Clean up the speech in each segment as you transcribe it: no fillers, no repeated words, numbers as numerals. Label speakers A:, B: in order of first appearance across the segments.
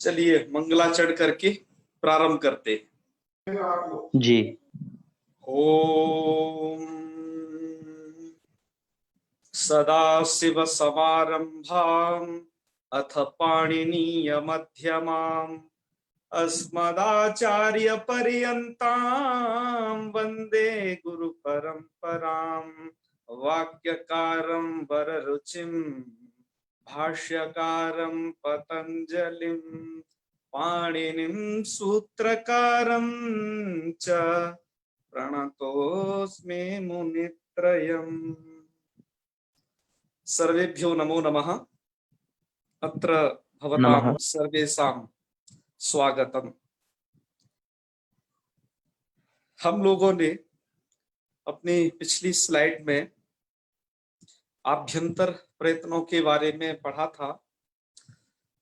A: चलिए मंगलाचरण करके प्रारंभ करते
B: जी।
A: ओम सदाशिव समारंभाम् अथ पाणिनीय मध्यमाम् अस्मदाचार्य पर्यन्तां वन्दे गुरु परंपरां वाक्यकारं वररुचिं भाष्यकारं पतंजलिं पाणिनिं सूत्रकारं च प्रणतोऽस्मि मुनित्रयम्। सर्वेभ्यो नमो नमः। अत्र भवतां सर्वेषां स्वागतम। हम लोगों ने अपनी पिछली स्लाइड में आभ्यंतर प्रयत्नों के बारे में पढ़ा था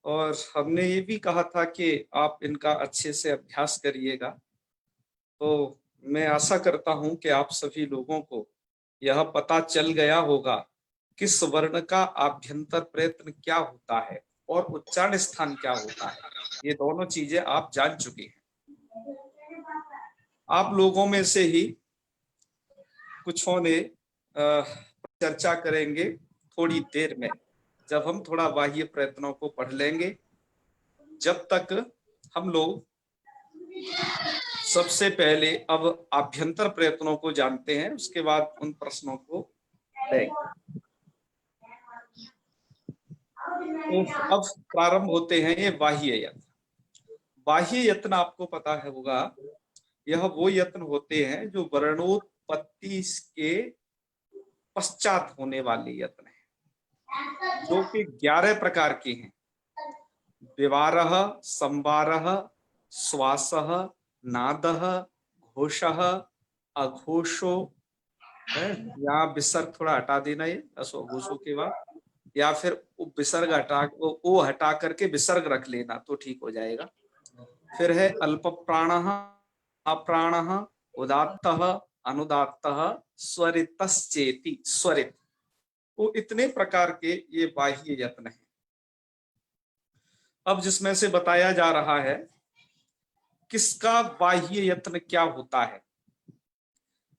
A: और हमने ये भी कहा था कि आप इनका अच्छे से अभ्यास करिएगा। तो मैं आशा करता हूं कि आप सभी लोगों को यह पता चल गया होगा किस वर्ण का आभ्यंतर प्रयत्न क्या होता है और उच्चारण स्थान क्या होता है। ये दोनों चीजें आप जान चुके हैं। आप लोगों में से ही कुछों ने चर्चा करेंगे थोड़ी देर में, जब हम थोड़ा बाह्य प्रयत्नों को पढ़ लेंगे। जब तक हम लोग सबसे पहले अब आभ्यंतर प्रयत्नों को जानते हैं, उसके बाद उन प्रश्नों को लेंगे। तो अब प्रारंभ होते हैं ये बाह्य यत्न। बाह्य यत्न आपको पता है होगा, यह वो यत्न होते हैं जो वर्णोत्पत्ति के पश्चात होने वाले यत्न हैं, जो कि 11 प्रकार के हैं। विवारः, संवारः, श्वासः, नादः, घोषः, अघोषो, यहाँ विसर्ग थोड़ा हटा देना, ये अघोषो के बाद, या फिर विसर्ग ओ हटा करके विसर्ग रख लेना तो ठीक हो जाएगा। फिर है अल्प प्राणः, अप्राणः, उदात्तः, अनुदात्तः, स्वरितश्चेति, स्वरित। तो इतने प्रकार के ये बाह्य यत्न हैं। अब जिसमें से बताया जा रहा है किसका बाह्य यत्न क्या होता है,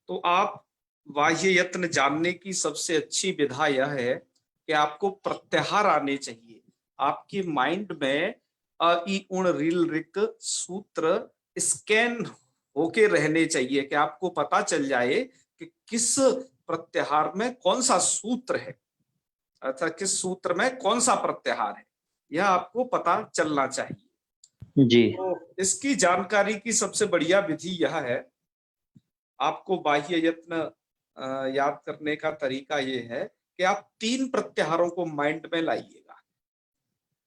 A: तो आप बाह्य यत्न जानने की सबसे अच्छी विधा यह है कि आपको प्रत्याहार आने चाहिए। आपके माइंड में अ इ उण रील रिक सूत्र स्कैन होके रहने चाहिए कि आपको पता चल जाए कि किस प्रत्याहार में कौन सा सूत्र है, अर्थात किस सूत्र में कौन सा प्रत्याहार है, यह आपको पता चलना चाहिए जी। तो इसकी जानकारी की सबसे बढ़िया विधि यह है, आपको बाह्य यत्न याद करने का तरीका ये है कि आप 3 प्रत्याहारों को माइंड में लाइएगा,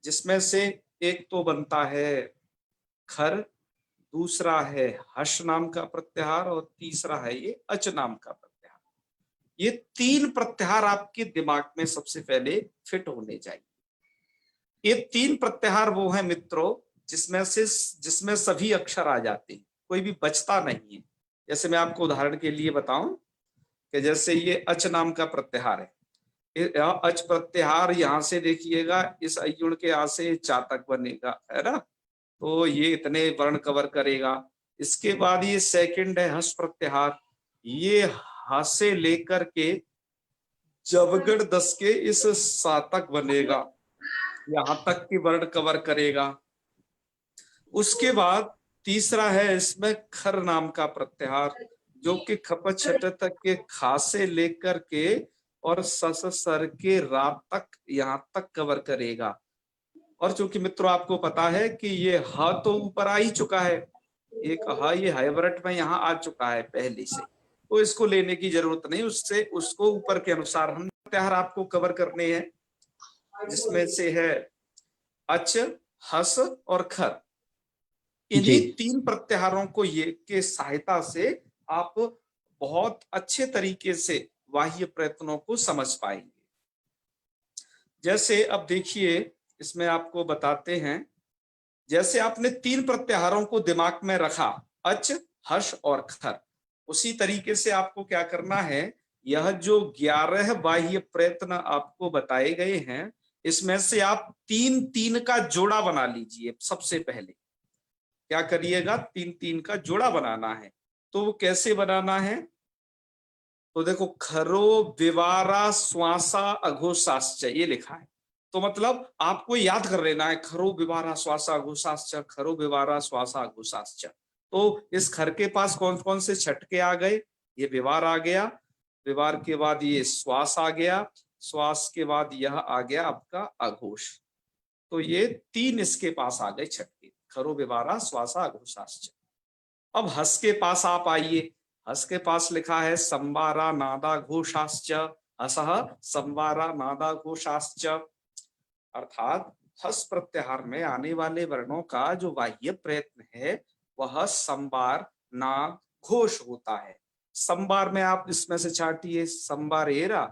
A: जिसमें से एक तो बनता है खर, दूसरा है हर्ष नाम का प्रत्याहार और तीसरा है ये अच नाम का प्रत्याहार। ये 3 प्रत्याहार आपके दिमाग में सबसे पहले फिट होने चाहिए। ये 3 प्रत्याहार वो है मित्रों जिसमें सभी अक्षर आ जाते हैं, कोई भी बचता नहीं है। जैसे मैं आपको उदाहरण के लिए बताऊं कि जैसे ये अच नाम का प्रत्याहार है, अच प्रत्याहार यहाँ से देखिएगा, इस अयुण के आ से चातक बनेगा, है ना, तो ये इतने वर्ण कवर करेगा। इसके बाद ये सेकंड है हस प्रत्याहार, ये ह से लेकर के जवगढ़ 10 के इस सातक बनेगा, यहां तक की वर्ण कवर करेगा। उसके बाद तीसरा है इसमें खर नाम का प्रत्याहार, जो कि खप छट तक के खा से लेकर के और सस सर के रात तक यहाँ तक कवर करेगा। और चूंकि मित्रों आपको पता है कि ये ह तो ऊपर आ ही चुका है, एक ह ये हाइब्रिड में यहाँ आ चुका है पहले से, तो इसको लेने की जरूरत नहीं, उससे उसको ऊपर के अनुसार हम प्रत्याहार आपको कवर करने हैं, जिसमें से है अच, हस और खर। इन्हीं 3 प्रत्याहारों को ये के सहायता से आप बहुत अच्छे तरीके से बाह्य प्रयत्नों को समझ पाएंगे। जैसे अब देखिए, इसमें आपको बताते हैं, जैसे आपने 3 प्रत्याहारों को दिमाग में रखा, अच, हर्ष और खर, उसी तरीके से आपको क्या करना है, यह जो 11 बाह्य प्रयत्न आपको बताए गए हैं, इसमें से आप 3-3 का जोड़ा बना लीजिए। सबसे पहले क्या करिएगा, 3-3 का जोड़ा बनाना है। तो वो कैसे बनाना है, तो देखो खरो विवारा श्वासा अघोषाश्च ये लिखा है। तो मतलब आपको याद कर लेना है, खरो विवारा श्वासा अघोषाश्च, खरो विवारा श्वासा अघोषाश्च। तो इस खर के पास कौन कौन से छटके आ गए, ये विवार आ गया, विवार के बाद ये श्वास आ गया, श्वास के बाद यह आ गया आपका अघोष। तो ये 3 इसके पास आ गए छटके, खरो विवारा श्वासा अघोषाश्च। अब हस के पास आप आइए, हस के पास लिखा है संवारा नादा घोषाश्च, हसः संवारा नादा घोषाश्च। अर्थात हस प्रत्याहार में आने वाले वर्णों का जो बाह्य प्रयत्न है वह संवार नाद घोष होता है। संवार में आप इसमें से छाटिए, संवार एरा,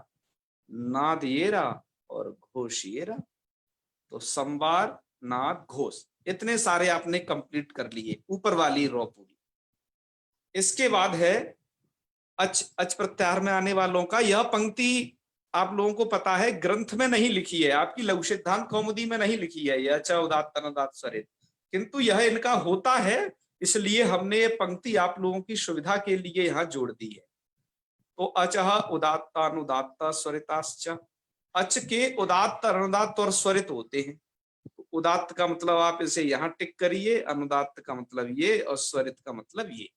A: नाद एरा और घोष एरा। तो संवार नाद घोष इतने सारे आपने कंप्लीट कर लिए, ऊपर वाली रो पूरी। इसके बाद है अच प्रत्याहार में आने वालों का। यह पंक्ति आप लोगों को पता है ग्रंथ में नहीं लिखी है, आपकी लघु सिद्धांत कौमुदी में नहीं लिखी है यह च उदात्त अनुदात्त स्वरित, किंतु यह इनका होता है, इसलिए हमने ये पंक्ति आप लोगों की सुविधा के लिए यहाँ जोड़ दी है। तो अचः उदात्त अनुदात्त स्वरिताश्च, अच के उदात्त अनुदात्त और स्वरित होते हैं। उदात्त का मतलब आप इसे यहाँ टिक करिए, अनुदात्त का मतलब ये और स्वरित का मतलब ये।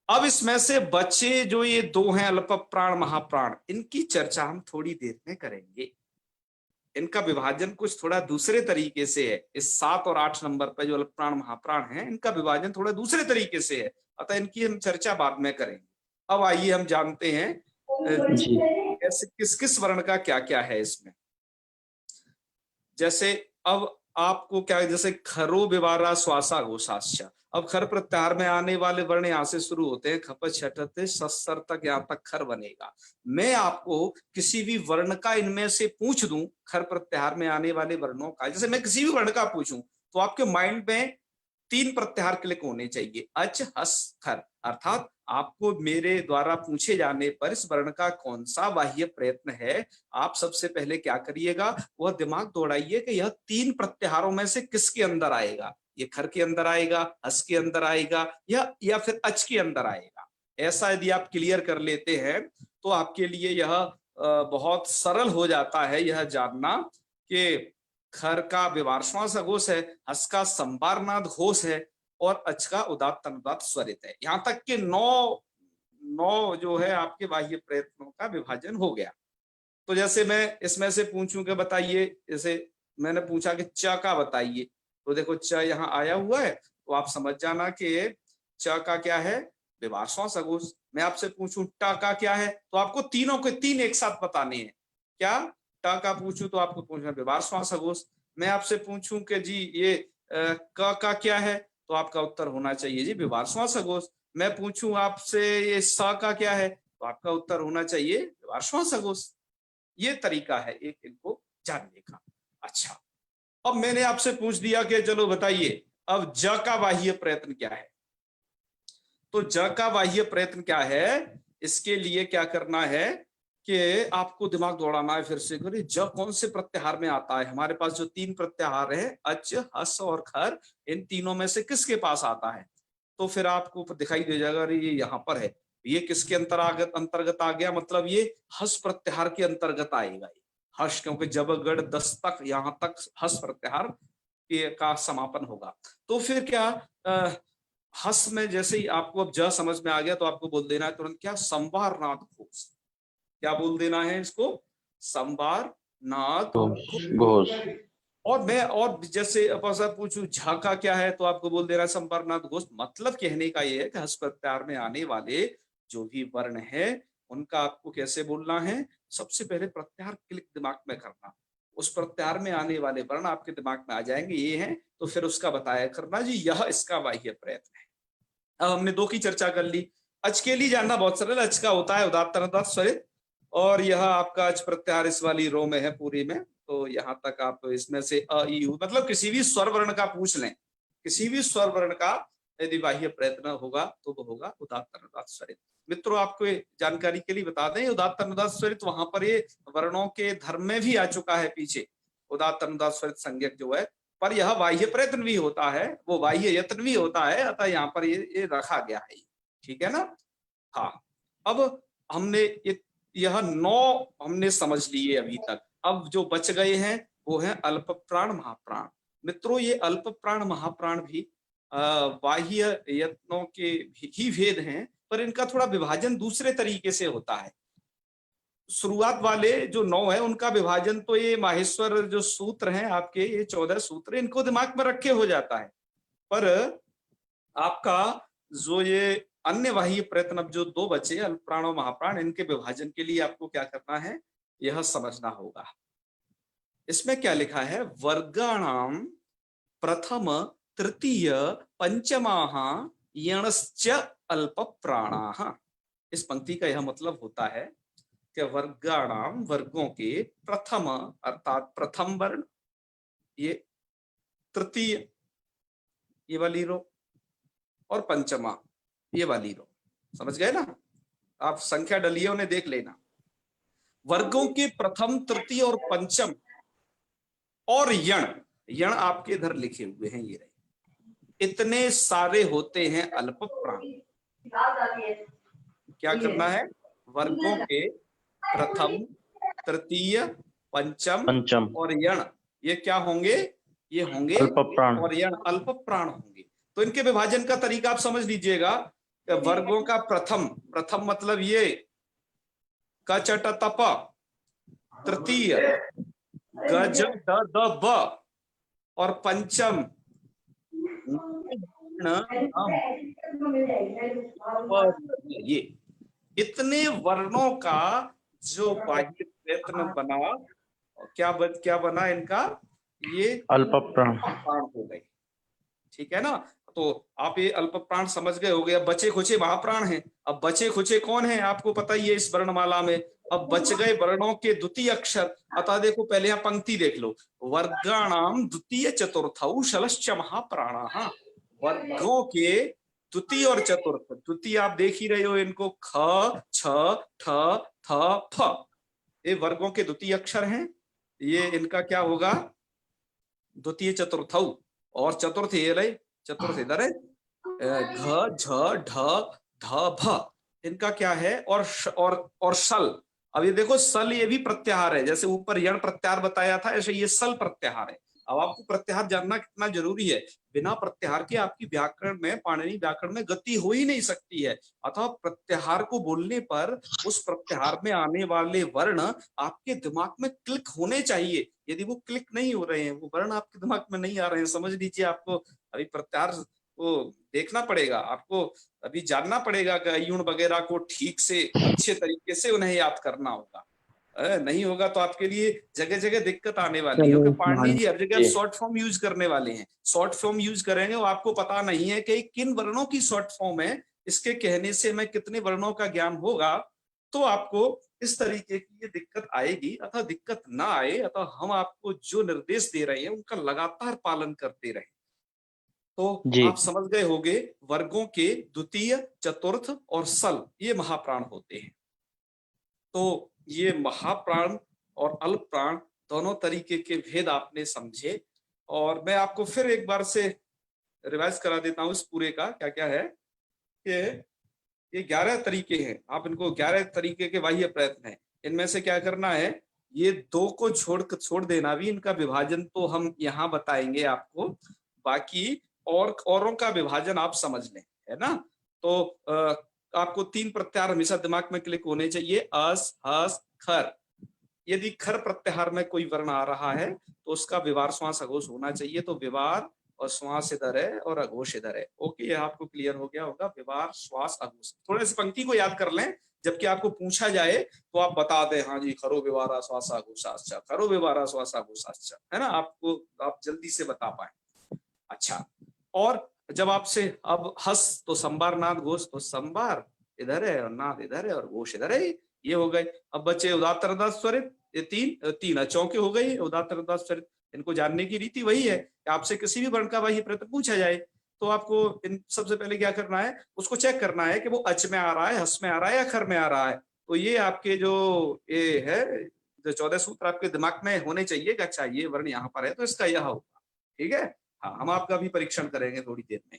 A: अब इसमें से बचे जो ये 2 हैं अल्प प्राण महाप्राण, इनकी चर्चा हम थोड़ी देर में करेंगे। इनका विभाजन कुछ थोड़ा दूसरे तरीके से है। इस 7 और 8 नंबर पर जो अल्प प्राण महाप्राण है इनका विभाजन थोड़ा दूसरे तरीके से है, अतः इनकी हम चर्चा बाद में करेंगे। अब आइए हम जानते हैं ऐसे किस किस वर्ण का क्या क्या है इसमें। जैसे अब आपको क्या है, जैसे खरो विवारा श्वासा घोषाश्च, अब खर प्रत्याहार में आने वाले वर्ण यहाँ से शुरू होते हैं, खप छठते सस्तर तक यहाँ तक खर बनेगा। मैं आपको किसी भी वर्ण का इनमें से पूछ दूं, खर प्रत्याहार में आने वाले वर्णों का, जैसे मैं किसी भी वर्ण का पूछूं तो आपके माइंड में 3 प्रत्याहार क्लिक होने चाहिए, अच हस खर। अर्थात आपको मेरे द्वारा पूछे जाने पर इस वर्ण का कौन सा बाह्य प्रयत्न है, आप सबसे पहले क्या करिएगा, वह दिमाग दौड़ाइए कि यह 3 प्रत्याहारों में से किसके अंदर आएगा। ये खर के अंदर आएगा, हस के अंदर आएगा, या फिर अच के अंदर आएगा। ऐसा यदि आप क्लियर कर लेते हैं तो आपके लिए यह बहुत सरल हो जाता है यह जानना कि खर का विवार श्वास अघोष है, हस का संवारनाद घोष है और अच का उदात्त अनुदात्त स्वरित है। यहाँ तक के 9 जो है आपके बाह्य प्रयत्नों का विभाजन हो गया। तो जैसे मैं इसमें से पूछूं कि बताइए, जैसे मैंने पूछा कि च का बताइए, तो देखो च यहाँ आया हुआ है, तो आप समझ जाना कि च का क्या है, विवार श्वास अघोष। मैं आपसे पूछूं ट का क्या है, तो आपको तीनों के 3 एक साथ बताने हैं। क्या ट का पूछूं तो आपको पूछना विवार श्वास अघोष। मैं आपसे पूछूं कि जी ये क का क्या है, तो आपका उत्तर होना चाहिए जी विवार श्वास अघोष। मैं पूछूं आपसे ये स का क्या है, तो आपका उत्तर होना चाहिए विवार श्वास अघोष। ये तरीका है एक इनको जानने का। अच्छा, अब मैंने आपसे पूछ दिया कि चलो बताइए अब ज का बाह्य प्रयत्न क्या है। तो ज का बाह्य प्रयत्न क्या है, इसके लिए क्या करना है कि आपको दिमाग दौड़ाना है फिर से, ज कौन से प्रत्याहार में आता है। हमारे पास जो 3 प्रत्याहार है अच हस और खर, इन तीनों में से किसके पास आता है। तो फिर आपको दिखाई दे जाएगा ये यहाँ पर है, ये किसके अंतर्गत आ गया, मतलब ये हस प्रत्याहार के अंतर्गत आएगा। हर्ष, क्योंकि जब गढ़ दस्तक यहाँ तक हस प्रत्याहार का समापन होगा। तो फिर क्या हस में जैसे ही आपको अब ज समझ में आ गया तो आपको बोल देना है तुरंत क्या, संवार नाद घोष। क्या बोल देना है इसको, संवार नाद घोष। और जैसे अब सर पूछूं झा का क्या है, तो आपको बोल देना है संवार नाद घोष। मतलब कहने का ये है कि हस प्रत्याहार में आने वाले जो भी वर्ण है उनका आपको कैसे बोलना है, सबसे पहले प्रत्याहार क्लिक दिमाग में करना, उस प्रत्याहार में आने वाले वर्ण आपके दिमाग में आ जाएंगे, ये हैं, तो फिर उसका बताया करना जी यह इसका बाह्य प्रयत्न है। अब हमने 2 की चर्चा कर ली। अच के लिए जानना बहुत सरल, अच का होता है उदात्त अनुदात्त स्वरित, और यह आपका अच प्रत्याहार इस वाली रो में है पूरी में। तो यहाँ तक आप इसमें से अ ई उ मतलब किसी भी स्वर वर्ण का पूछ लें, किसी भी स्वर वर्ण का यदि बाह्य प्रयत्न होगा तो वो होगा उदात्त अनुदात्त स्वरित। मित्रों आपको जानकारी के लिए बता दें, उदात्त अनुदात स्वरित वहां पर ये वर्णों के धर्म में भी आ चुका है पीछे, उदात्त अनुदात स्वरित संज्ञक जो है, पर यह बाह्य प्रयत्न भी होता है, वो बाह्य यत्न भी होता है, अतः यहाँ पर ये रखा गया है। ठीक है ना। हाँ, अब हमने यह 9 हमने समझ लिए अभी तक। अब जो बच गए हैं वो है अल्प प्राण महाप्राण। मित्रों ये अल्प प्राण महाप्राण भी बाह्य यत्नों के ही भेद हैं, पर इनका थोड़ा विभाजन दूसरे तरीके से होता है। शुरुआत वाले जो 9 है उनका विभाजन तो ये माहेश्वर जो सूत्र हैं आपके, ये 14 सूत्र, इनको दिमाग में रखे हो जाता है। पर आपका जो ये अन्य बाह्य प्रयत्न अब जो 2 बचे अल्प प्राण और महाप्राण, इनके विभाजन के लिए आपको क्या करना है, यह समझना होगा। इसमें क्या लिखा है, वर्गाणाम प्रथम तृतीय पंचमाः यणश्च अल्प प्राणाः। इस पंक्ति का यह मतलब होता है कि वर्गाणाम वर्गों के प्रथम अर्थात प्रथम वर्ण, ये तृतीय ये वाली रो, और पंचमा ये वाली रो। समझ गए ना, आप संख्या डलियों ने देख लेना। वर्गों के प्रथम तृतीय और पंचम और यण आपके इधर लिखे हुए हैं, ये रहे, इतने सारे होते हैं अल्प प्राण। क्या करना है, वर्गों के प्रथम तृतीय पंचम और यण, ये क्या होंगे, ये होंगे अल्प प्राण, और यण अल्प प्राण होंगे। तो इनके विभाजन का तरीका आप समझ लीजिएगा। वर्गों का प्रथम मतलब ये क च ट त प, तृतीय ग ज ड द ब, और पंचम ये इतने वर्णों का जो बाह्य प्रयत्न बना, क्या बना इनका, ये अल्प प्राण हो गए। ठीक है ना। तो आप ये अल्प प्राण समझ गए हो गए। अब बचे खुचे महाप्राण हैं। अब बचे खुचे कौन है आपको पता ही है इस वर्णमाला में। अब बच गए वर्णों के द्वितीय अक्षर, अतः देखो पहले यहाँ पंक्ति देख लो, वर्गाणाम द्वितीय चतुर्थौ शलश्च महाप्राणाः। वर्गों के द्वितीय और चतुर्थ, द्वितीय आप देख ही रहे हो इनको, ख छ ठ थ फ, ये वर्गों के द्वितीय अक्षर हैं। ये इनका क्या होगा, द्वितीय चतुर्थौ, और चतुर्थ ये रहे, चतुर्थ इधर है, घ झ ढ ध भ, इनका क्या है, और सल। अब ये देखो सल ये भी प्रत्याहार है, जैसे ऊपर यण प्रत्याहार बताया था, ऐसे ये सल प्रत्याहार है। अब आपको प्रत्याहार जानना कितना जरूरी है। बिना प्रत्याहार के आपकी व्याकरण में, पाणिनि व्याकरण में गति हो ही नहीं सकती है। अतः प्रत्याहार को बोलने पर उस प्रत्याहार में आने वाले वर्ण आपके दिमाग में क्लिक होने चाहिए। यदि वो क्लिक नहीं हो रहे हैं, वो वर्ण आपके दिमाग में नहीं आ रहे हैं, समझ लीजिए आपको अभी प्रत्याहार को देखना पड़ेगा, आपको अभी जानना पड़ेगा कि अयुण वगैरह को ठीक से अच्छे तरीके से उन्हें याद करना होगा। नहीं होगा तो आपके लिए जगह जगह दिक्कत आने वाली है, क्योंकि पाणिनि जी हर जगह शॉर्ट फॉर्म यूज करने वाले हैं। शॉर्ट फॉर्म यूज करेंगे और आपको पता नहीं है कि किन वर्णों की शॉर्ट फॉर्म है, इसके कहने से मैं कितने वर्णों का ज्ञान होगा, तो आपको इस तरीके की ये दिक्कत आएगी। अतः दिक्कत ना आए, अतः हम आपको जो निर्देश दे रहे हैं उनका लगातार पालन करते रहे। तो आप समझ गए होंगे वर्गों के द्वितीय, चतुर्थ और सल ये महाप्राण होते हैं। तो ये महाप्राण और अल्प प्राण दोनों तरीके के भेद आपने समझे, और मैं आपको फिर एक बार से रिवाइज करा देता हूं इस पूरे का क्या क्या है कि ये 11 तरीके हैं। आप इनको 11 तरीके के बाह्य प्रयत्न हैं। इनमें से क्या करना है, ये 2 को छोड़ देना भी, इनका विभाजन तो हम यहाँ बताएंगे आपको, बाकी और औरों का विभाजन आप समझ लें, है ना। तो आपको 3 प्रत्याहार हमेशा दिमाग में क्लिक होने चाहिए, अस हस खर। यदि खर प्रत्याहार में कोई वर्ण आ रहा है तो उसका विवार श्वास अघोष होना चाहिए। तो विवार और श्वास इधर है और अघोष इधर है। ओके, ये आपको क्लियर हो गया होगा, विवार श्वास अघोष। थोड़ा सी पंक्ति को याद कर लें, जबकि आपको पूछा जाए तो आप बता दें, हाँ जी, खरो विवारा श्वास अघोषाश्च, खरो विवारा श्वास अघोषाश्च, है ना, आपको आप जल्दी से बता पाए। अच्छा, और जब आपसे अब हस तो संबार नाद घोष, तो संबार इधर है और नाद इधर है और घोष इधर है, ये हो गए। अब बचे उदात्त अनुदात स्वरित, ये तीन चौके हो गई उदात्त अनुदात स्वरित। इनको जानने की रीति वही है कि आपसे किसी भी वर्ण का बाह्य प्रयत्न पूछा जाए, तो आपको इन सबसे पहले क्या करना है, उसको चेक करना है कि वो अच में आ रहा है, हस में आ रहा है या खर में आ रहा है। तो ये आपके जो ये है, जो 14 सूत्र आपके दिमाग में होने चाहिए कि अच्छा ये वर्ण यहाँ पर है तो इसका यह होगा। ठीक है, हाँ, हम आपका भी परीक्षण करेंगे थोड़ी देर में।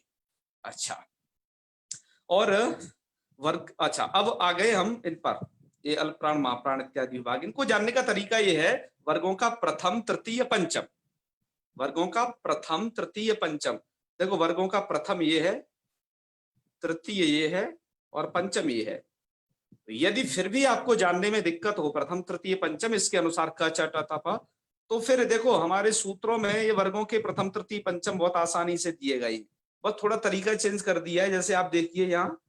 A: अच्छा, और वर्ग, अच्छा अब आ गए हम इन पर, ये अल्पप्राण महाप्राण इत्यादि विभाग। इनको जानने का तरीका ये है, वर्गों का प्रथम तृतीय पंचम, वर्गों का प्रथम तृतीय पंचम। देखो वर्गों का प्रथम ये है, तृतीय ये है और पंचम ये है। तो यदि फिर भी आपको जानने में दिक्कत हो प्रथम तृतीय पंचम इसके अनुसार क च ट त प, तो फिर देखो हमारे सूत्रों में ये वर्गों के प्रथम तृतीय पंचम बहुत आसानी से दिए गए हैं, बस थोड़ा तरीका चेंज कर दिया है। जैसे आप देखिए यहाँ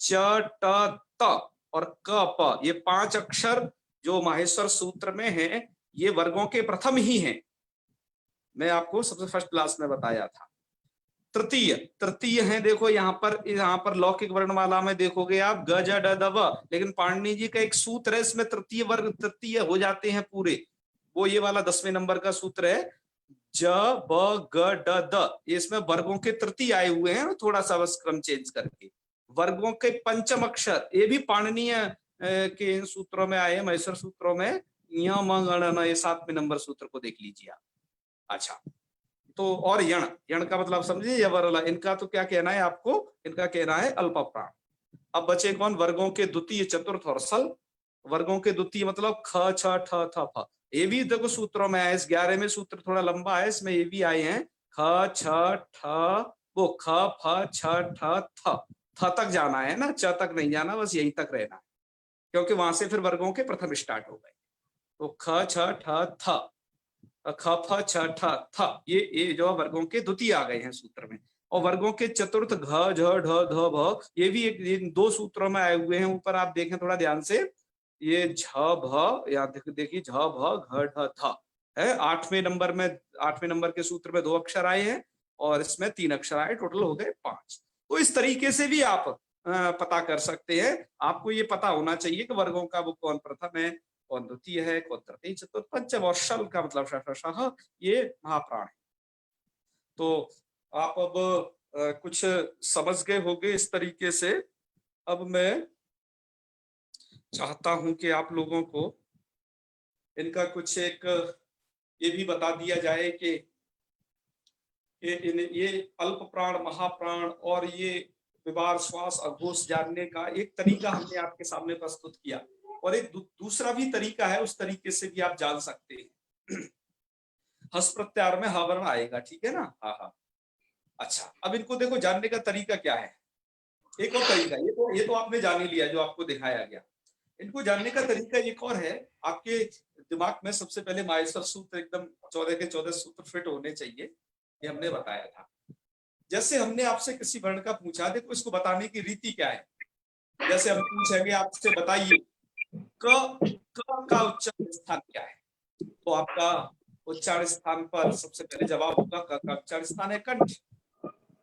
A: च ट त और क प, ये 5 अक्षर जो माहेश्वर सूत्र में है, ये वर्गों के प्रथम ही हैं। मैं आपको सबसे फर्स्ट क्लास में बताया था। तृतीय, तृतीय है, देखो यहाँ पर लौकिक वर्णमाला में देखोगे आप ग ज ड द व, लेकिन पाणिनि जी का एक सूत्र है, इसमें तृतीय वर्ग तृतीय हो जाते हैं पूरे। वो ये वाला 10वें नंबर का सूत्र है, ज ब ग ड द, इसमें वर्गों के तृतीय आए हुए हैं, थोड़ा सा बस क्रम चेंज करके। वर्गों के पंचम अक्षर ये भी पाणिनीय के इन सूत्रों में आए, महेश्वर सूत्रों में, यम गण न, ये 7वें नंबर सूत्र को देख लीजिए आप। अच्छा, तो और यण, यण का मतलब समझिए, यवरला, इनका तो क्या कहना है आपको, इनका कहना है अल्पप्राण। अब बचे कौन, वर्गों के द्वितीय चतुर्थ और सल। वर्गों के द्वितीय मतलब ख छ ठ थ फ, ये भी देखो सूत्रों में आए, इस 11वें सूत्र थोड़ा लंबा है, इसमें ये भी आए हैं, ख छ ठ, वो ख फ छ ठ थ, थ तक जाना है ना, च तक नहीं जाना, बस यहीं तक रहना है, क्योंकि वहां से फिर वर्गों के प्रथम स्टार्ट हो गए। तो ख छ ठ थ, ख फ छ ठ थ, ये जो वर्गों के द्वितीय आ गए हैं सूत्र में। और वर्गों के चतुर्थ घ झ ढ ध भ, ये भी एक 2 सूत्रों में आए हुए हैं। ऊपर आप देखें थोड़ा ध्यान से, ये झ भ, यहाँ देखिए झ भ घ ढ थ है। 8वें नंबर के सूत्र में 2 अक्षर आए हैं और इसमें 3 अक्षर आए, टोटल हो गए 5। तो इस तरीके से भी आप पता कर सकते हैं। आपको ये पता होना चाहिए कि वर्गों का वो कौन प्रथम है, कौन द्वितीय है, कौन तृतीय चतुर्थ पंचम, और शल का मतलब श ये महाप्राण है। तो आप अब कुछ समझ गए होंगे इस तरीके से। अब मैं चाहता हूं कि आप लोगों को इनका कुछ एक ये भी बता दिया जाए कि ये अल्प प्राण, महाप्राण और ये विवार, श्वास, अघोष जानने का एक तरीका हमने आपके सामने प्रस्तुत किया, और एक दूसरा भी तरीका है, उस तरीके से भी आप जान सकते हैं। हस प्रत्यार में हा वर्ण आएगा, ठीक है ना, हाँ हाँ। अच्छा, अब इनको देखो जानने का तरीका क्या है, एक और तरीका, ये तो आपने जान ही लिया जो आपको दिखाया गया। इनको जानने का तरीका एक और है, आपके दिमाग में सबसे पहले माहेश्वर सूत्र एकदम 14 के 14 सूत्र फिट होने चाहिए, ये हमने बताया था। जैसे हमने आपसे किसी वर्ण का पूछा, देखो इसको बताने की रीति क्या है। जैसे हम पूछेंगे आपसे, बताइए क का उच्चारण स्थान क्या है, तो आपका उच्चारण स्थान पर सबसे पहले जवाब होगा क का उच्चारण स्थान है कंठ।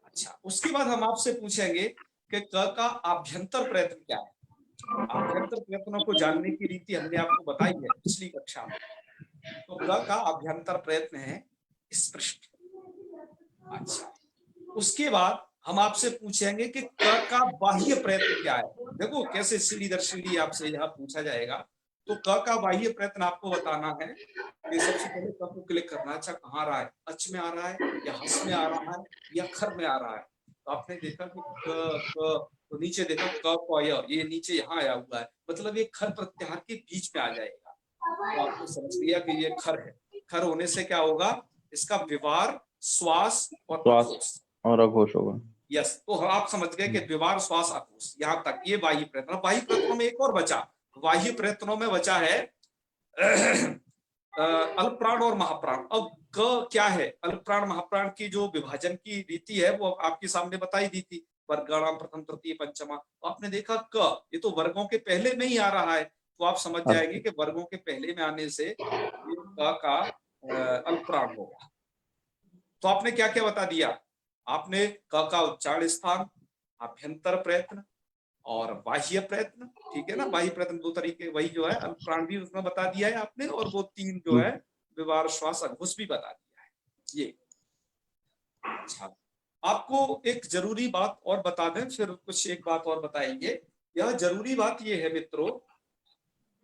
A: अच्छा, उसके बाद हम आपसे पूछेंगे कि क का आभ्यंतर प्रयत्न क्या है। आभ्यंतर प्रयत्नों को जानने की रीति हमने आपको बताई है पिछली कक्षा में। तो क का आभ्यंतर प्रयत्न है स्पृष्ट। अच्छा, उसके बाद हम आपसे पूछेंगे कि क का बाह्य प्रयत्न क्या है। देखो कैसे सीढ़ी दर सीढ़ी आपसे यहाँ पूछा जाएगा। तो क का बाह्य प्रयत्न आपको बताना है कि सबसे पहले क को क्लिक करना है। अच्छा, कहाँ आ रहा है, अच में आ रहा है या हस में आ रहा है या खर में आ रहा है। तो आपने देखा कि तो नीचे देखा क प य, ये नीचे यहाँ आया हुआ है, मतलब ये खर प्रत्याहार के बीच में आ जाएगा। तो आपने समझ लिया कि ये खर है। खर होने से क्या होगा, इसका विवार, श्वास और अघोष,
B: और अघोष होगा।
A: यस, तो आप समझ गए कि विवार, श्वास, अघोष, यहाँ तक ये बाह्य प्रयत्न। बाह्य प्रयत्नों में एक और बचा, बाह्य प्रयत्नों में बचा है अल्पप्राण और महाप्राण। अब क क्या है, अल्पप्राण महाप्राण की जो विभाजन की रीति है वो आपके सामने बताई दी थी, वर्गाणाम प्रथम तृतीय पंचमा। तो आपने देखा क, ये तो वर्गों के पहले में ही आ रहा है, तो आप समझ जाएंगे कि वर्गों के पहले में आने से ये क का अल्पप्राण होगा। तो आपने क्या क्या बता दिया, आपने क का उच्चारण स्थान, आभ्यंतर प्रयत्न और बाह्य प्रयत्न, ठीक है ना। बाह्य प्रयत्न 2 तरीके, वही जो है अल्पप्राण भी उसमें बता दिया है आपने, और वो 3 जो है विवार, श्वास, अघोष भी बता दिया है ये। अच्छा, आपको एक जरूरी बात और बता दें, फिर कुछ एक बात और बताएंगे। यह जरूरी बात यह है मित्रों,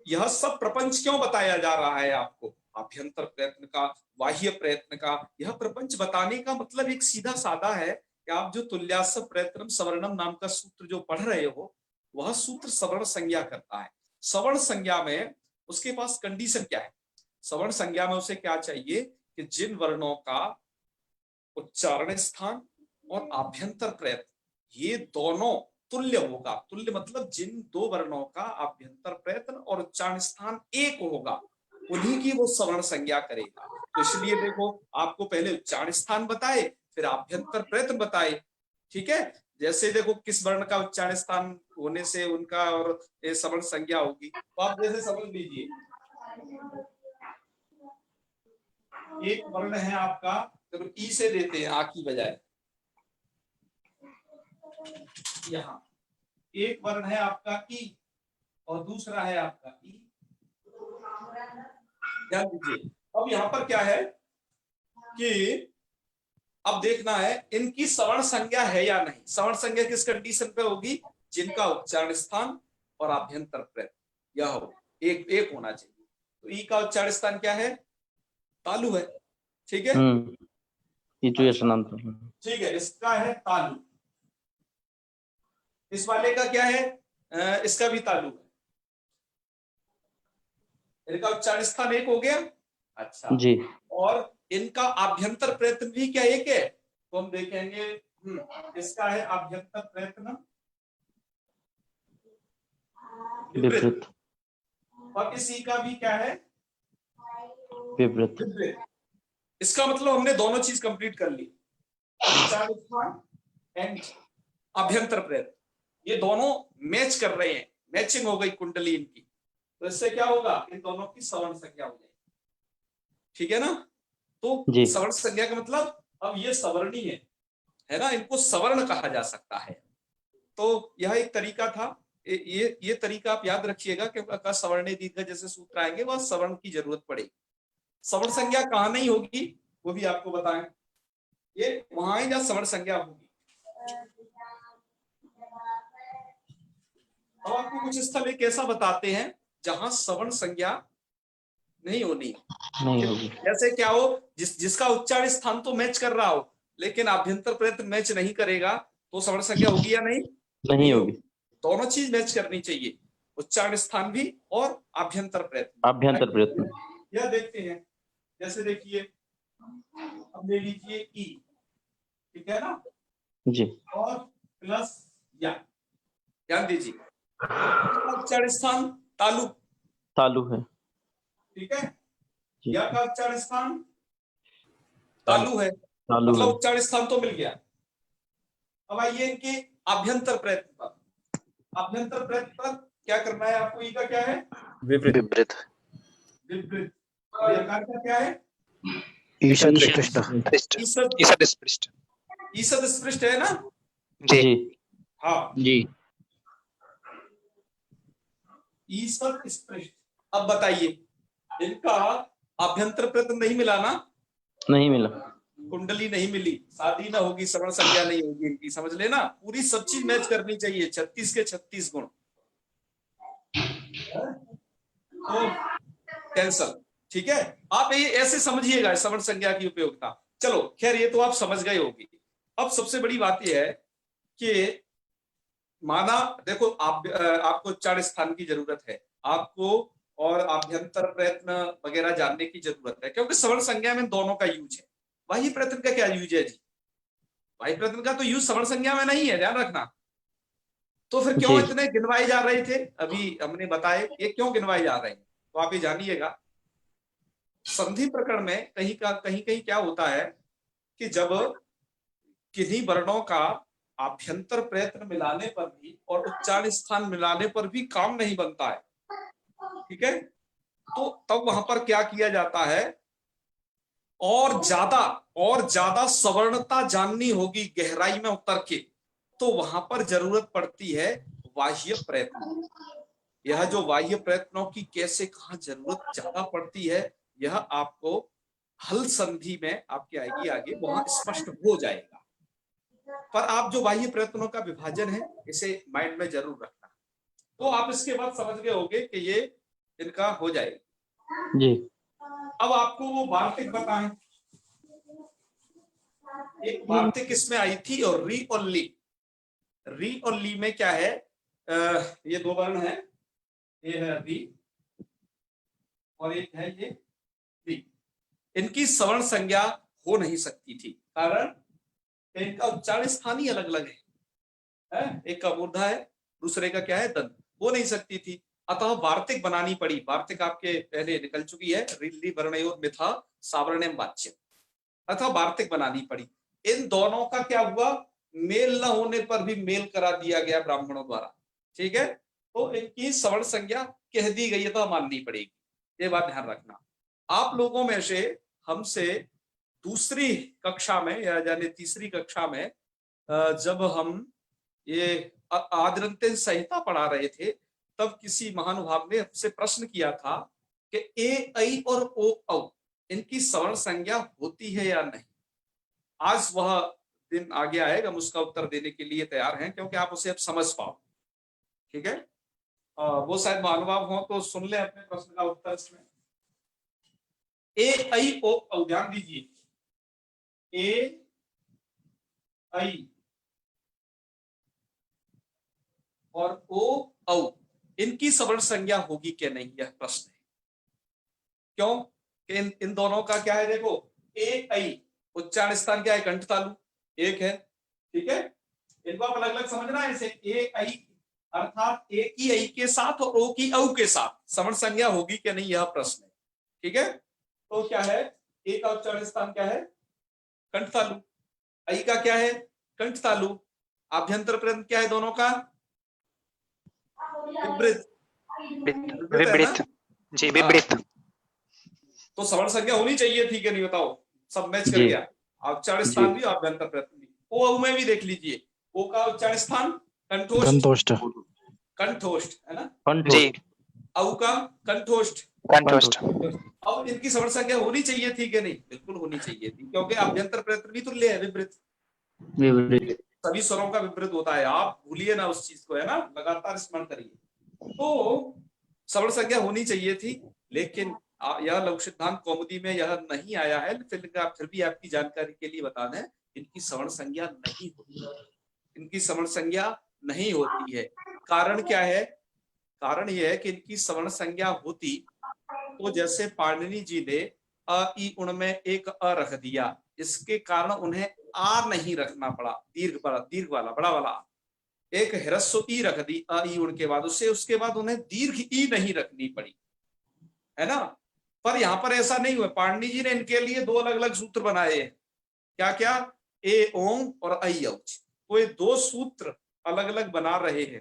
A: यह सब प्रपंच क्यों बताया जा रहा है आपको, आभ्यंतर प्रयत्न का, बाह्य प्रयत्न का। यह प्रपंच बताने का मतलब एक सीधा साधा है कि आप जो तुल्यास प्रयत्नम सवर्णम नाम का सूत्र जो पढ़ रहे हो, वह सूत्र सवर्ण संज्ञा करता है। सवर्ण संज्ञा में उसके पास कंडीशन क्या है, सवर्ण संज्ञा में उसे क्या चाहिए कि जिन वर्णों का उच्चारण स्थान और आभ्यंतर प्रयत्न ये दोनों तुल्य होगा। तुल्य मतलब जिन दो वर्णों का आभ्यंतर प्रयत्न और उच्चारण स्थान एक होगा, उन्हीं की वो सवर्ण संज्ञा करेगा। तो इसलिए देखो, आपको पहले उच्चारण स्थान बताए, फिर आभ्यंतर प्रयत्न बताए। ठीक है, जैसे देखो किस वर्ण का उच्चारण स्थान होने से उनका और सवर्ण संज्ञा होगी, तो आप जैसे समझ लीजिए, एक वर्ण है आपका, चलो ई से देते हैं, आ की बजाय। यहाँ एक वर्ण है आपका ई और दूसरा है आपका ई। ध्यान दीजिए, अब यहाँ पर क्या है कि अब देखना है इनकी सवर्ण संज्ञा है या नहीं। सवर्ण संज्ञा किस कंडीशन पे होगी, जिनका उच्चारण स्थान और आभ्यंतर प्रयत्न यह हो एक एक होना चाहिए। तो ई का उच्चारण स्थान क्या है, तालु है। ठीक है, ठीक है, इसका है तालु। इस वाले का क्या है, इसका भी तालु है। इनका उच्चारण स्थान एक हो गया। अच्छा जी, और इनका आभ्यंतर प्रयत्न भी क्या एक है, तो हम देखेंगे इसका है आभ्यंतर प्रयत्न विपरीत, और इसी का भी क्या है विपरीत। इसका मतलब हमने दोनों चीज कंप्लीट कर ली, उच्चारण स्थान एंड आभ्यंतर प्रयत्न, ये दोनों मैच कर रहे हैं, मैचिंग हो गई कुंडली इनकी। तो इससे क्या होगा, इन दोनों की सवर्ण संज्ञा हो जाएगी। ठीक है ना, तो सवर्ण संज्ञा का मतलब अब ये सवर्णी है ना, इनको सवर्ण कहा जा सकता है। तो यह एक तरीका था, ये तरीका आप याद रखिएगा कि सवर्णे दीर्घ जैसे सूत्र आएंगे वह सवर्ण की जरूरत पड़ेगी। सवर्ण संज्ञा कहाँ नहीं होगी वो भी आपको बताएं, ये वहां ही जहाँ सवर्ण संज्ञा होगी। अब आपको कुछ स्थल एक ऐसा बताते हैं जहां सवर्ण संज्ञा नहीं होनी होगी। जैसे क्या हो, जिसका उच्चारण स्थान तो मैच कर रहा हो लेकिन आभ्यंतर प्रयत्न मैच नहीं करेगा, तो सवर्ण संज्ञा होगी या नहीं होगी। दोनों चीज मैच करनी चाहिए, उच्चारण स्थान भी और आभ्यंतर प्रयत्न। यह देखते हैं, जैसे देखिए अब ले लीजिए ई, ठीक है ना जी, और प्लस या, ध्यान दीजिए उच्चारण स्थान तालु है, ठीक है, या का उच्चारण स्थान तालु है, मतलब उच्चारण स्थान तो मिल गया। अब आइए इनके आभ्यंतर प्रयत्न पर। आभ्यंतर प्रयत्न पर क्या करना है आपको, ई का क्या है विपरीत, विपरीत, और यकार का क्या है ईषद स्पृष्ट। ईषद स्पृष्ट है ना जी, हाँ जी, ईषद स्पृष्ट। अब बताइए इनका आभ्यंतर प्रयत्न नहीं मिला ना, नहीं मिला, कुंडली नहीं मिली, शादी ना होगी, सवर्ण संज्ञा नहीं होगी इनकी, समझ लेना, पूरी सब चीज मैच करनी चाहिए, 36 के 36 गुण। तो कैंसल, ठीक है, आप ये ऐसे समझिएगा सवर्ण संज्ञा की उपयोगिता। चलो खैर ये तो आप समझ गए होगी। अब सबसे बड़ी बात यह है कि माना देखो आपको उच्चारण स्थान की जरूरत है आपको, और आभ्यंतर प्रयत्न वगैरह जानने की जरूरत है, क्योंकि सवर्ण संज्ञा में दोनों का यूज है। बाह्य प्रयत्न का क्या यूज है जी, बाह्य प्रयत्न का तो यूज सवर्ण संज्ञा में नहीं है, ध्यान रखना। तो फिर क्यों इतने गिनवाए जा रहे थे, अभी हमने बताए ये क्यों गिनवाए जा रहे हैं, तो आप ये जानिएगा। संधि प्रकरण में कहीं कहीं क्या होता है कि जब किन्हीं वर्णों का आभ्यंतर प्रयत्न मिलाने पर भी और उच्चारण स्थान मिलाने पर भी काम नहीं बनता है, ठीक है, तो तब वहां पर क्या किया जाता है, और ज्यादा सवर्णता जाननी होगी गहराई में उतर के, तो वहां पर जरूरत पड़ती है बाह्य प्रयत्न। यह जो बाह्य प्रयत्नों की कैसे कहां जरूरत ज्यादा पड़ती है, यह आपको हल संधि में आपके आएगी आगे, वहां स्पष्ट हो जाएगा। पर आप जो बाह्य प्रयत्नों का विभाजन है इसे माइंड में जरूर रखना। तो आप इसके बाद समझ गए होंगे कि ये इनका हो जाएगा
C: जी।
A: अब आपको वो वार्तिक बताएं। एक वार्तिक इसमें आई थी और री और ली। री और ली में क्या है, ये दो वर्ण है, ये है री और एक है ये ली। इनकी सवर्ण संज्ञा हो नहीं सकती थी, कारण इनका उच्चारण स्थान ही अलग अलग है? एक का मूर्धा है, दूसरे का क्या है दंत, हो नहीं सकती थी। अतः वार्तिक बनानी पड़ी। वार्तिक आपके पहले निकल चुकी है, रिल्ली वर्णयोर मिथा सावर्ण्यम वाच्य, अतः वार्तिक बनानी पड़ी। इन दोनों का क्या हुआ, मेल न होने पर भी मेल करा दिया गया ब्राह्मणों द्वारा, ठीक है। तो इनकी सवर्ण संज्ञा कह दी गई है तो माननी पड़ेगी, ये बात ध्यान रखना। आप लोगों में से हमसे दूसरी कक्षा में या यानी तीसरी कक्षा में जब हम ये आदरंते संहिता पढ़ा रहे थे तब किसी महानुभाव ने हमसे प्रश्न किया था कि ए ऐ और ओ औ इनकी सवर्ण संज्ञा होती है या नहीं। आज वह दिन आ गया है, हम उसका उत्तर देने के लिए तैयार हैं क्योंकि आप उसे अब समझ पाओ, ठीक है। वो शायद महानुभाव हो तो सुन ले अपने प्रश्न का उत्तर इसमें। ए ऐ ओ औ, ध्यान दीजिए, ए ऐ और ओ औ इनकी सवर्ण संज्ञा होगी क्या नहीं, यह प्रश्न है। क्यों कि इन दोनों का क्या है, देखो ए ऐ उच्चारण स्थान क्या है, कंठ तालु एक है, ठीक है। इनको आप अलग अलग समझना है। इसे ए ऐ अर्थात ए की ऐ के साथ और ओ की औ के साथ सवर्ण संज्ञा होगी क्या नहीं, यह प्रश्न है, ठीक है। तो क्या है, ए का उच्चारण स्थान क्या है, कंठ तालु, ऐ का क्या है, कंठ तालु, आभ्यंतर प्रयत्न क्या है दोनों का, विपरीत,
D: विपरीत जी, विपरीत।
A: तो सवर्ण संज्ञा होनी चाहिए थी कि नहीं, बताओ, सब मैच कर गया, उच्चारण स्थान भी और आभ्यंतर प्रयत्न भी। ओ औ में भी देख लीजिए, ओ का उच्चारण स्थान कंठोष्ठ, कंठोष्ठ है ना
D: जी,
A: औ का कंठोष्ठ,
D: कंठोष्ठ।
A: अब इनकी सवर्ण संज्ञा होनी चाहिए थी कि नहीं, बिल्कुल होनी चाहिए थी, क्योंकि आभ्यंतर प्रयत्न भी तुल्य है, विपरीत, सभी स्वरों का विपरीत होता है। आप भूलिए ना उस चीज को, है ना, लगातार स्मरण करिए। तो सवर्ण संज्ञा होनी चाहिए थी, लेकिन यह लघु सिद्धांत कौमुदी में यह नहीं आया है। फिर भी आपकी जानकारी के लिए बता दें, इनकी सवर्ण संज्ञा नहीं होती, इनकी सवर्ण संज्ञा नहीं होती है। कारण क्या है, कारण यह है कि इनकी सवर्ण संज्ञा होती तो जैसे पाणिनि जी ने अ ई उण में एक अ रख दिया, इसके कारण उन्हें आ नहीं रखना पड़ा, दीर्घ वाला बड़ा वाला, एक ह्रस्व ई रख दी अ ई उण के बाद, उसके बाद उन्हें दीर्घ ई नहीं रखनी पड़ी, है ना। पर यहाँ पर ऐसा नहीं हुआ, पाणिनि जी ने इनके लिए दो अलग अलग सूत्र बनाए हैं। क्या क्या, ए ओम और ऐ औच, तो ये दो सूत्र अलग अलग बना रहे हैं।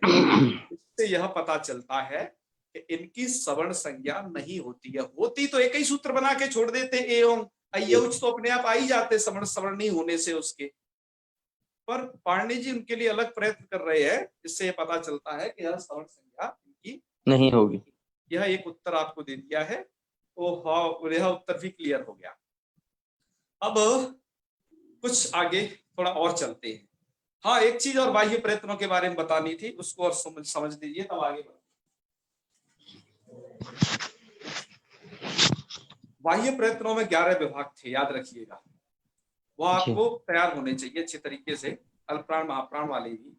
A: इससे यह पता चलता है कि इनकी सवर्ण संज्ञा नहीं होती है। होती तो एक ही सूत्र बना के छोड़ देते, ए ओम ऐ औच, तो अपने आप आ ही जाते सवर्ण नहीं होने से उसके। पर पाणिनि जी उनके लिए अलग प्रयत्न कर रहे हैं, इससे यह पता चलता है कि यह सवर्ण संज्ञा इनकी नहीं होगी। यह एक उत्तर आपको दे दिया है, तो हाँ, यह उत्तर भी क्लियर हो गया। अब कुछ आगे थोड़ा और चलते हैं। हाँ, एक चीज और बाह्य प्रयत्नों के बारे में बतानी थी, उसको और समझ लीजिए तब आगे बढ़ते। बाह्य प्रयत्नों में 11 विभाग थे, याद रखिएगा, वो आपको तैयार होने चाहिए अच्छे तरीके से, अल्पप्राण महाप्राण वाले भी।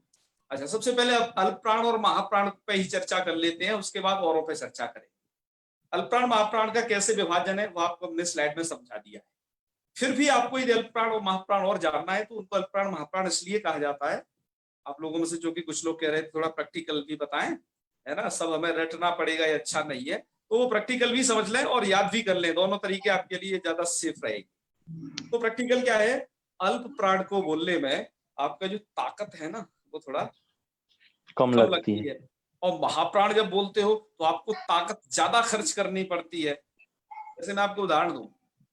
A: अच्छा, सबसे पहले अल्पप्राण और महाप्राण पे ही चर्चा कर लेते हैं, उसके बाद औरों पे चर्चा करें। अल्पप्राण महाप्राण का कैसे विभाजन है वो आपको हमने स्लाइड में समझा दिया है। फिर भी आपको यदि अल्पप्राण और महाप्राण और जानना है तो उनको अल्पप्राण महाप्राण इसलिए कहा जाता है। आप लोगों में से जो कि कुछ लोग कह रहे थे थोड़ा प्रैक्टिकल भी बताएं, है ना, सब हमें रटना पड़ेगा, ये अच्छा नहीं है, तो वो प्रैक्टिकल भी समझ लें और याद भी कर लें, दोनों तरीके आपके लिए ज्यादा सेफ रहेगी। तो प्रैक्टिकल क्या है, अल्प प्राण को बोलने में आपका जो ताकत है ना वो थोड़ा कम लगती है, और महाप्राण जब बोलते हो तो आपको ताकत ज्यादा खर्च करनी पड़ती है। जैसे मैं आपको उदाहरण दूं,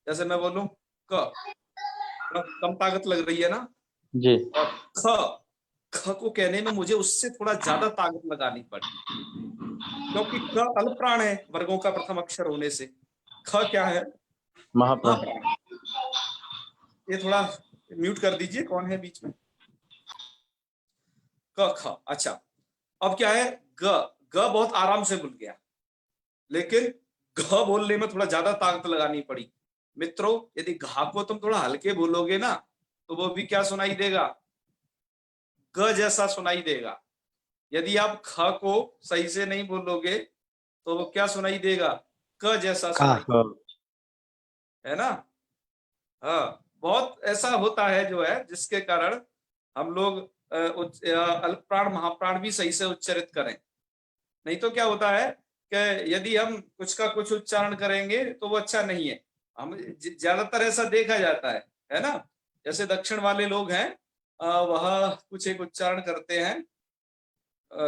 A: जैसे मैं बोलूं क, कम ताकत लग रही है ना जी, और ख को कहने में मुझे उससे थोड़ा ज्यादा ताकत लगानी पड़ी, क्योंकि क अल्प प्राण है वर्गों का प्रथम अक्षर होने से। ख क्या है, महाप्राण। ये थोड़ा म्यूट कर दीजिए, कौन है बीच में, क ख। अच्छा, अब क्या है, ग ग बहुत आराम से बोल गया, लेकिन घ बोलने में थोड़ा ज्यादा ताकत लगानी पड़ी। मित्रों, यदि घा को तुम थोड़ा हल्के बोलोगे ना, तो वो भी क्या सुनाई देगा, ग जैसा सुनाई देगा। यदि आप ख को सही से नहीं बोलोगे तो वो क्या सुनाई देगा, क जैसा
D: का
A: सुनाई, है ना। हाँ, बहुत ऐसा होता है जो है, जिसके कारण हम लोग अल्प प्राण महाप्राण भी सही से उच्चारित करें। नहीं तो क्या होता है कि यदि हम कुछ का कुछ उच्चारण करेंगे तो वो अच्छा नहीं है। हम ज्यादातर ऐसा देखा जाता है ना। जैसे दक्षिण वाले लोग हैं, वह कुछ एक उच्चारण करते हैं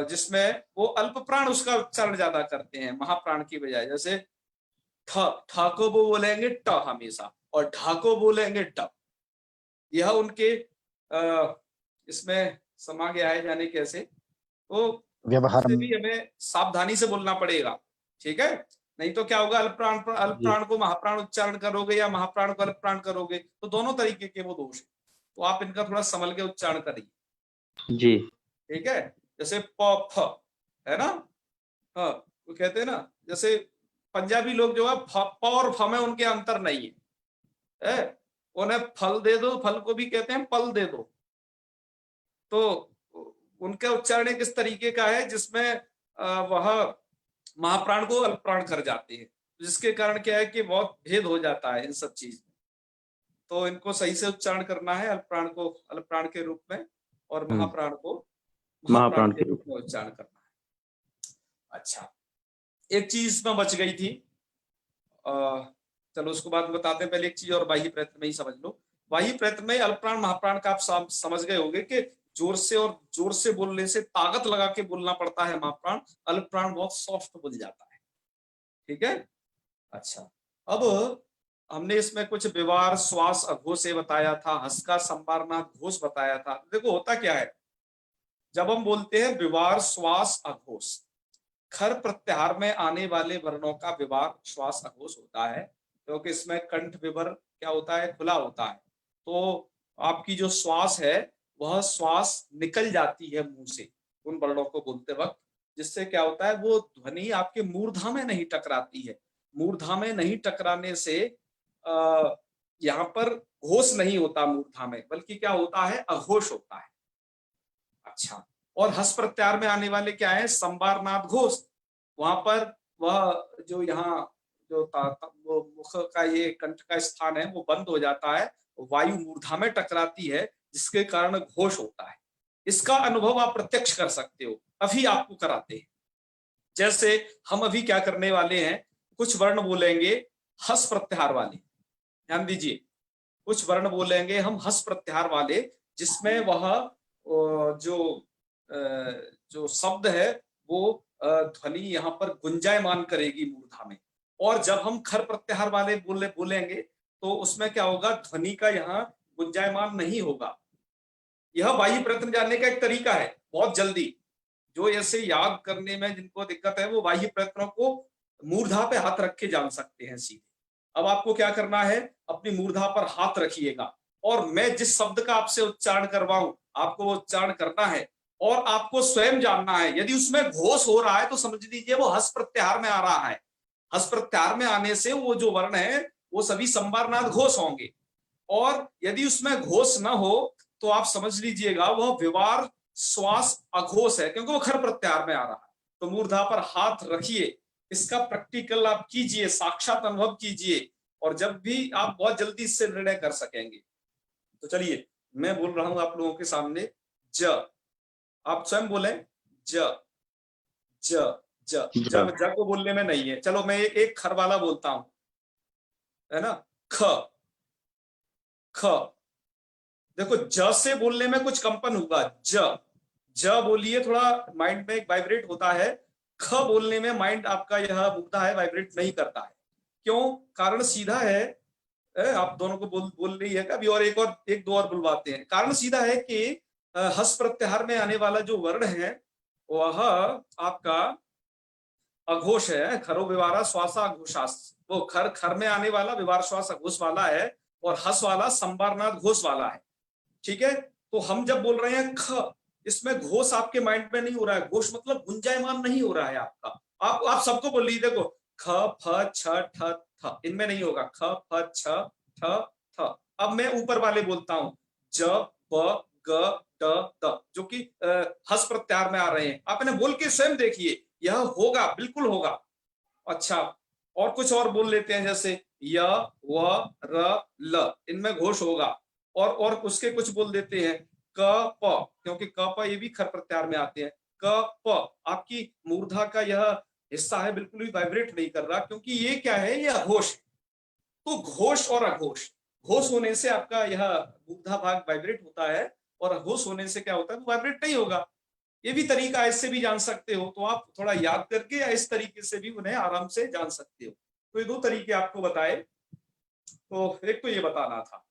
A: जिसमें वो अल्प प्राण उसका उच्चारण ज्यादा करते हैं महाप्राण की बजाय। जैसे ठ, ठ को वो बोलेंगे ट हमेशा, और ढा को बोलेंगे ट। यह उनके इसमें समा गया है, जाने कैसे। तो
B: व्यवहार
A: इससे
B: में।
A: भी हमें सावधानी से बोलना पड़ेगा, ठीक है। नहीं तो क्या होगा, अल्प
B: जी
A: प्राण को महाप्राण उच्चारण करोगे या महाप्राण को अल्प प्राण करोगे, तो दोनों तरीके के वो दोष है। तो आप इनका थोड़ा संभल के उच्चारण करिए,
B: जी
A: ठीक है। जैसे प फ, है ना। हाँ, वो कहते हैं ना, जैसे पंजाबी लोग जो है प और फ में उनके अंतर नहीं है। उन्हें फल दे दो, फल को भी कहते हैं पल दे दो। तो उनका उच्चारण एक इस तरीके का है जिसमें वह महाप्राण को अल्प प्राण कर जाते हैं, जिसके कारण क्या है कि बहुत भेद हो जाता है इन सब चीज में। तो इनको सही से उच्चारण करना है, अल्प प्राण को अल्प प्राण के रूप में, और महाप्राण को महाप्राण
B: महाप्राण
A: के
B: के
A: रूप
B: रूप
A: में उच्चारण करना है। अच्छा, एक चीज में बच गई थी, चलो उसको बाद में बताते हैं। पहले एक चीज और बाह्य प्रयत्न में ही समझ लो। बाह्य प्रयत्न में अल्प प्राण महाप्राण का आप समझ गए होंगे कि जोर से बोलने से, ताकत लगा के बोलना पड़ता है महाप्राण, अल्प प्राण बहुत सॉफ्ट बोल जाता है, ठीक है। अच्छा, अब हमने इसमें कुछ विवार श्वास अघोष बताया था, हस्का संवारनाथ घोष बताया था। देखो होता क्या है, जब हम बोलते हैं विवार श्वास अघोष, खर प्रत्याहार में आने वाले वर्णों का विवार श्वास अघोष होता है, क्योंकि इसमें कंठ विवर क्या होता है, खुला होता है। तो आपकी जो श्वास है वह श्वास निकल जाती है मुंह से उन वर्णों को बोलते वक्त, जिससे क्या होता है, वो ध्वनि आपके मूर्धा में नहीं टकराती है। मूर्धा में नहीं टकराने से यहाँ पर घोष नहीं होता मूर्धा में, बल्कि क्या होता है, अघोष होता है। अच्छा, और हस प्रत्याहार में आने वाले क्या है, संवारनाथ घोष। वहां पर वह जो यहाँ जो वो मुख का ये कंठ का स्थान है वो बंद हो जाता है, वायु मूर्धा में टकराती है, जिसके कारण घोष होता है। इसका अनुभव आप प्रत्यक्ष कर सकते हो, अभी आपको कराते हैं। जैसे हम अभी क्या करने वाले हैं, कुछ वर्ण बोलेंगे हस प्रत्याहार वाले, ध्यान दीजिए। कुछ वर्ण बोलेंगे हम हस प्रत्याहार वाले, जिसमें वह जो जो शब्द है वो ध्वनि यहाँ पर गुंजायमान करेगी मूर्धा में। और जब हम खर प्रत्याहार वाले बोलेंगे तो उसमें क्या होगा, ध्वनि का यहाँ गुंजायमान नहीं होगा। यह बाह्य प्रयत्न जानने का एक तरीका है, बहुत जल्दी। जो ऐसे याद करने में जिनको दिक्कत है, वो बाह्य प्रयत्नों को मूर्धा पे हाथ रख के जान सकते हैं सीधे। अब आपको क्या करना है, अपनी मूर्धा पर हाथ रखिएगा, और मैं जिस शब्द का आपसे उच्चारण करवाऊं आपको वो उच्चारण करना है, और आपको स्वयं जानना है। यदि उसमें घोष हो रहा है तो समझ लीजिए वो हस प्रत्याहार में आ रहा है। हस प्रत्याहार में आने से वो जो वर्ण है वो सभी संवारनाथ घोष होंगे। और यदि उसमें घोष न हो तो आप समझ लीजिएगा वह विवार श्वास अघोष है, क्योंकि वो खर प्रत्याहार में आ रहा है। तो मूर्धा पर हाथ रखिए, इसका प्रैक्टिकल आप कीजिए, साक्षात अनुभव कीजिए, और जब भी आप बहुत जल्दी इससे निर्णय कर सकेंगे। तो चलिए, मैं बोल रहा हूं आप लोगों के सामने, ज, आप स्वयं बोले, ज ज ज जब ज को बोलने में नहीं है। चलो मैं एक खर वाला बोलता हूं, है ना, ख ख। देखो ज से बोलने में कुछ कंपन होगा, ज बोलिए, थोड़ा माइंड में एक वाइब्रेट होता है। ख बोलने में माइंड आपका यह मुद्दा है, वाइब्रेट नहीं करता है। क्यों, कारण सीधा है। आप दोनों को बोल रही है कभी, और एक दो और बुलवाते हैं। कारण सीधा है कि हस प्रत्याहार में आने वाला जो वर्ण है वह आपका अघोष है। खरो विवारा श्वासा अघोषास, वो खर खर में आने वाला विवार श्वास अघोष वाला है, और हस वाला संवारनाथ घोष वाला है, ठीक है। तो हम जब बोल रहे हैं ख, इसमें घोष आपके माइंड में नहीं हो रहा है, घोष मतलब गुंजायमान नहीं हो रहा है आपका। आप सबको बोल लीजिए, देखो ख फ छ ठ थ, इनमें नहीं होगा ख फ छ ठ थ। अब मैं ऊपर वाले बोलता हूं, ज ब ग ड द, जो कि हस प्रत्याहार में आ रहे हैं। आप इन्हें बोल के स्वयं देखिए, यह होगा, बिल्कुल होगा। अच्छा, और कुछ और बोल लेते हैं, जैसे य व र ल, इनमें घोष होगा। और उसके कुछ बोल देते हैं क प, क्योंकि क प ये भी खर प्रत्याहार में आते हैं। क प आपकी मूर्धा का यह हिस्सा है, बिल्कुल भी वाइब्रेट नहीं कर रहा, क्योंकि ये क्या है, ये अघोष है। तो घोष और अघोष, घोष होने से आपका यह मूर्धा भाग वाइब्रेट होता है, और अघोष होने से क्या होता है, तो वाइब्रेट नहीं होगा। ये भी तरीका, इससे भी जान सकते हो, तो आप थोड़ा याद करके या इस तरीके से भी उन्हें आराम से जान सकते हो। तो ये दो तरीके आपको बताए, तो एक तो ये बताना था।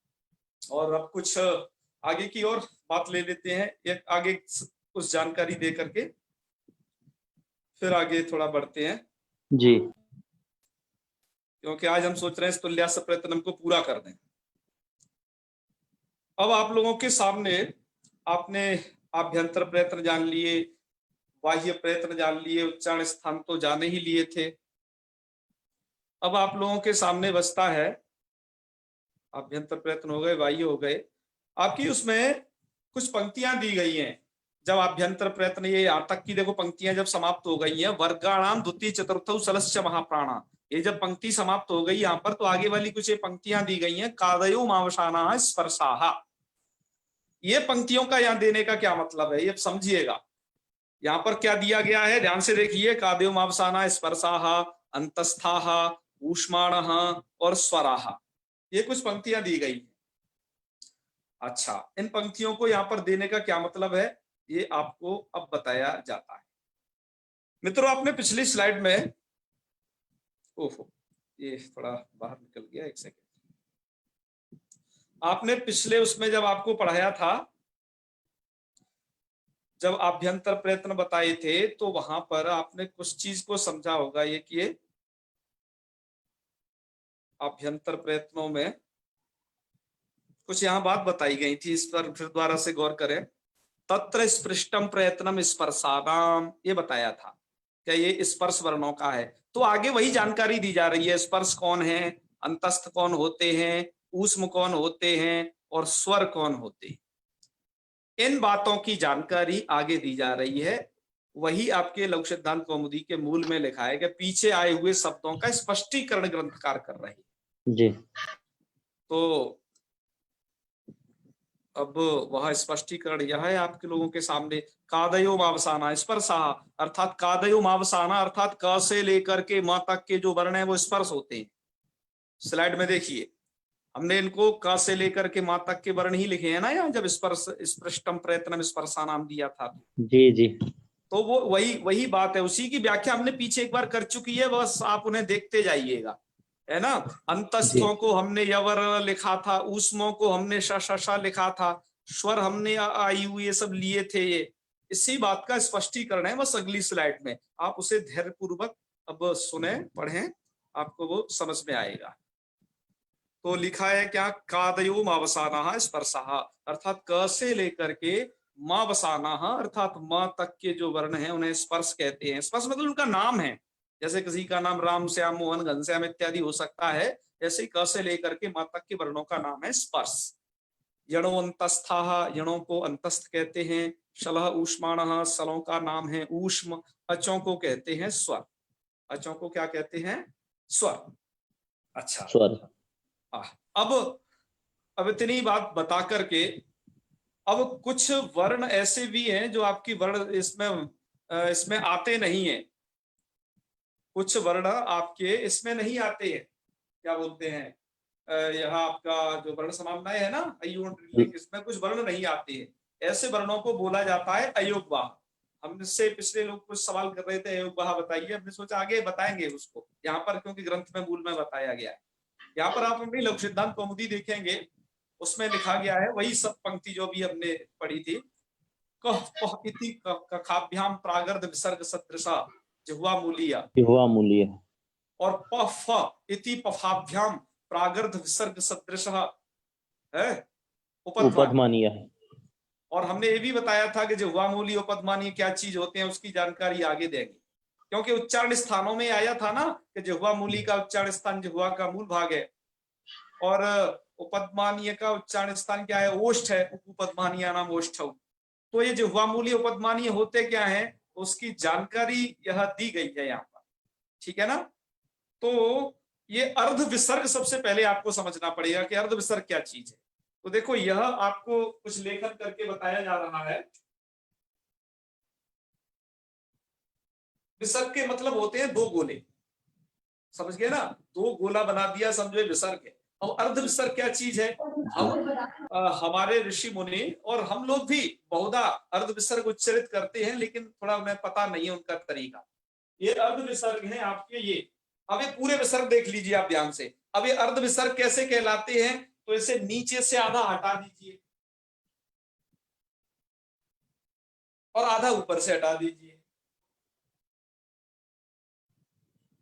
A: और अब कुछ आगे की और बात ले लेते हैं, एक आगे कुछ जानकारी दे करके फिर आगे थोड़ा बढ़ते हैं
B: जी।
A: क्योंकि आज हम सोच रहे हैं इस तुल्यास प्रयत्न को पूरा कर दें। अब आप लोगों के सामने आपने आभ्यंतर प्रयत्न जान लिए, बाह्य प्रयत्न जान लिए, उच्चारण स्थान तो जाने ही लिए थे। अब आप लोगों के सामने बचता है, आभ्यंतर प्रयत्न हो गए, बाह्य हो गए, आपकी उसमें कुछ पंक्तियां दी गई हैं। जब आभ्यंतर प्रयत्न, ये यहाँ तक की देखो पंक्तियां जब समाप्त हो गई हैं, वर्गाणाम द्वितीय चतुर्थ सलस्य महाप्राणा, ये जब पंक्ति समाप्त हो गई यहाँ पर, तो आगे वाली कुछ ये पंक्तियां दी गई हैं, कादयो मावसाना स्पर्शाहा। ये पंक्तियों का यहाँ देने का क्या मतलब है, ये समझिएगा। यहाँ पर क्या दिया गया है, ध्यान से देखिए, कादयो मावसाना स्पर्शाहा, अंतस्थाहा, ऊष्माणः और स्वराहा, ये कुछ पंक्तियां दी गई। अच्छा, इन पंक्तियों को यहाँ पर देने का क्या मतलब है, ये आपको अब बताया जाता है। मित्रों, आपने पिछली स्लाइड में, ओहो ये थोड़ा बाहर निकल गया, एक सेकेंड। आपने पिछले उसमें जब आपको पढ़ाया था, जब आभ्यंतर प्रयत्न बताए थे, तो वहां पर आपने कुछ चीज को समझा होगा, ये कि आभ्यंतर प्रयत्नों में कुछ यहाँ बात बताई गई थी, इस पर फिर दोबारा से गौर करें। तत्र स्पृष्टम प्रयत्नम स्पर्शानाम, ये बताया था क्या ये स्पर्श वर्णों का है। तो आगे वही जानकारी दी जा रही है, स्पर्श कौन है, अंतस्थ कौन होते हैं, ऊष्म कौन होते हैं, और स्वर कौन होते हैं, इन बातों की जानकारी आगे दी जा रही है। वही आपके लघु सिद्धांत कौमुदी के मूल में लिखा है कि पीछे आए हुए शब्दों का स्पष्टीकरण ग्रंथकार कर रहे हैं।
B: जी।
A: तो अब वह स्पष्टीकरण यह है आपके लोगों के सामने, कादयो मावसाना स्पर्शा, अर्थात कादयो मावसाना अर्थात क से लेकर के म तक के जो वर्ण है वो स्पर्श होते हैं। स्लाइड में देखिए, हमने इनको क से लेकर के म तक के वर्ण ही लिखे हैं ना, यहाँ जब स्पर्श स्पृष्टम प्रयत्नम स्पर्शा नाम दिया था।
B: जी जी।
A: तो वो वही बात है, उसी की व्याख्या हमने पीछे एक बार कर चुकी है, बस आप उन्हें देखते जाइएगा, है ना। अंतस्थों को हमने यवर लिखा था, ऊष्मों को हमने श लिखा था, स्वर हमने आयु ये सब लिए थे। ये इसी बात का स्पष्टीकरण है, बस अगली स्लाइड में आप उसे धैर्य पूर्वक अब सुने, पढ़ें, आपको वो समझ में आएगा। तो लिखा है क्या, कादयो मावसाना स्पर्शा, अर्थात क से लेकर के माँ बसाना अर्थात माँ तक के जो वर्ण हैं उन्हें स्पर्श कहते हैं। स्पर्श मतलब उनका नाम है, जैसे किसी का नाम राम श्याम मोहन घनश्याम इत्यादि हो सकता है, जैसे क से लेकर के माँ तक के वर्णों का नाम है स्पर्श। यणो अंतस्था, यणों को अंतस्थ कहते हैं। शलह ऊष्माणः, सलों का नाम है ऊष्म। अचों को कहते हैं स्वर, अचों को क्या कहते हैं, स्वर। अच्छा,
B: स्वर।
A: अब इतनी बात बता करके, अब कुछ वर्ण ऐसे भी हैं जो आपकी वर्ण इसमें आते नहीं हैं, कुछ वर्ण आपके इसमें नहीं आते हैं, क्या बोलते हैं, यहाँ आपका जो वर्ण समाम्नाय है ना, इसमें कुछ वर्ण नहीं आते हैं। ऐसे वर्णों को बोला जाता है अयोगवाह। हमसे पिछले लोग कुछ सवाल कर रहे थे, अयोगवाह बताइए, हमने सोचा आगे बताएंगे उसको यहाँ पर, क्योंकि ग्रंथ में मूल में बताया गया है। यहाँ पर आप अपनी लघु सिद्धांत कौमुदी देखेंगे, उसमें लिखा गया है वही सब पंक्ति जो भी हमने पढ़ी थी। कह पह इति कखाभ्याम प्रागर्ध विसर्ग सदृशा जिह्वा मूलिया,
B: जिह्वा मूल्य,
A: और प फ इति पफाभ्याम प्रागर्ध विसर्ग सदृशः है उपध्मानीय। और हमने ये भी बताया था कि जिह्वा मूली उपध्मानीय क्या चीज होते हैं उसकी जानकारी आगे देंगे, क्योंकि उच्चारण स्थानों में आया था ना कि जिह्वा मूली का उच्चारण स्थान जिह्वा का मूल भाग है और उपध्मानीय का उच्चारण स्थान क्या है, ओष्ठ है, उपध्मानीय नाम ओष्ठ। तो ये जिह्वा मूली उपध्मानीय होते क्या है उसकी जानकारी यह दी गई है यहाँ पर, ठीक है ना। तो ये अर्ध विसर्ग सबसे पहले आपको समझना पड़ेगा कि अर्ध विसर्ग क्या चीज है। तो देखो यह आपको कुछ लेखन करके बताया जा रहा है। विसर्ग के मतलब होते हैं दो गोले, समझ गए ना, दो गोला बना दिया समझो विसर्ग है। और अर्ध विसर्ग क्या चीज है, हमारे ऋषि मुनि और हम लोग भी बहुधा अर्ध विसर्ग उच्चारित करते हैं, लेकिन थोड़ा उन्हें पता नहीं है उनका तरीका। ये अर्ध विसर्ग है आपके ये। अब ये पूरे विसर्ग देख लीजिए आप ध्यान से। अब ये अर्ध विसर्ग कैसे कहलाते हैं, तो इसे नीचे से आधा हटा दीजिए और आधा ऊपर से हटा दीजिए।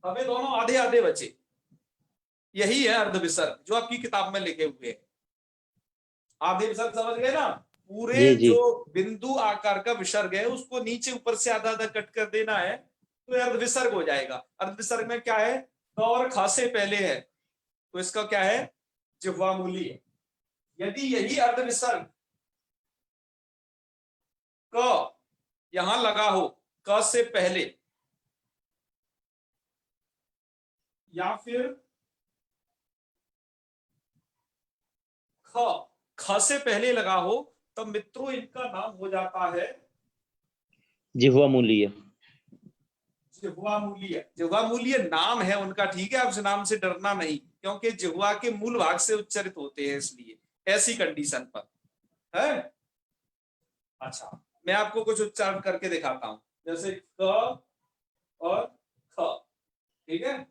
A: अब ये दोनों आधे आधे बचे, यही है अर्ध विसर्ग जो आपकी किताब में लिखे हुए हैं। आधे विसर्ग समझ गए ना, पूरे
B: जी, जी।
A: जो बिंदु आकार का विसर्ग है उसको नीचे ऊपर से आधा आधा कट कर देना है तो अर्ध विसर्ग हो जाएगा। अर्ध विसर्ग में क्या है, क और ख से पहले है तो इसका क्या है, जिह्वा मूली है। यदि यही अर्ध विसर्ग क यहां लगा हो क से पहले या फिर ख से पहले लगा हो तब मित्रों इनका नाम हो जाता है
B: जिह्वा मूलीय।
A: जिह्वा मूलीय। जिह्वा मूलीय नाम है उनका, ठीक है, आप उस नाम से डरना नहीं, क्योंकि जिह्वा के मूल भाग से उच्चारित होते हैं इसलिए ऐसी कंडीशन पर है। अच्छा मैं आपको कुछ उच्चारण करके दिखाता हूं, जैसे क और ख, ठीक है।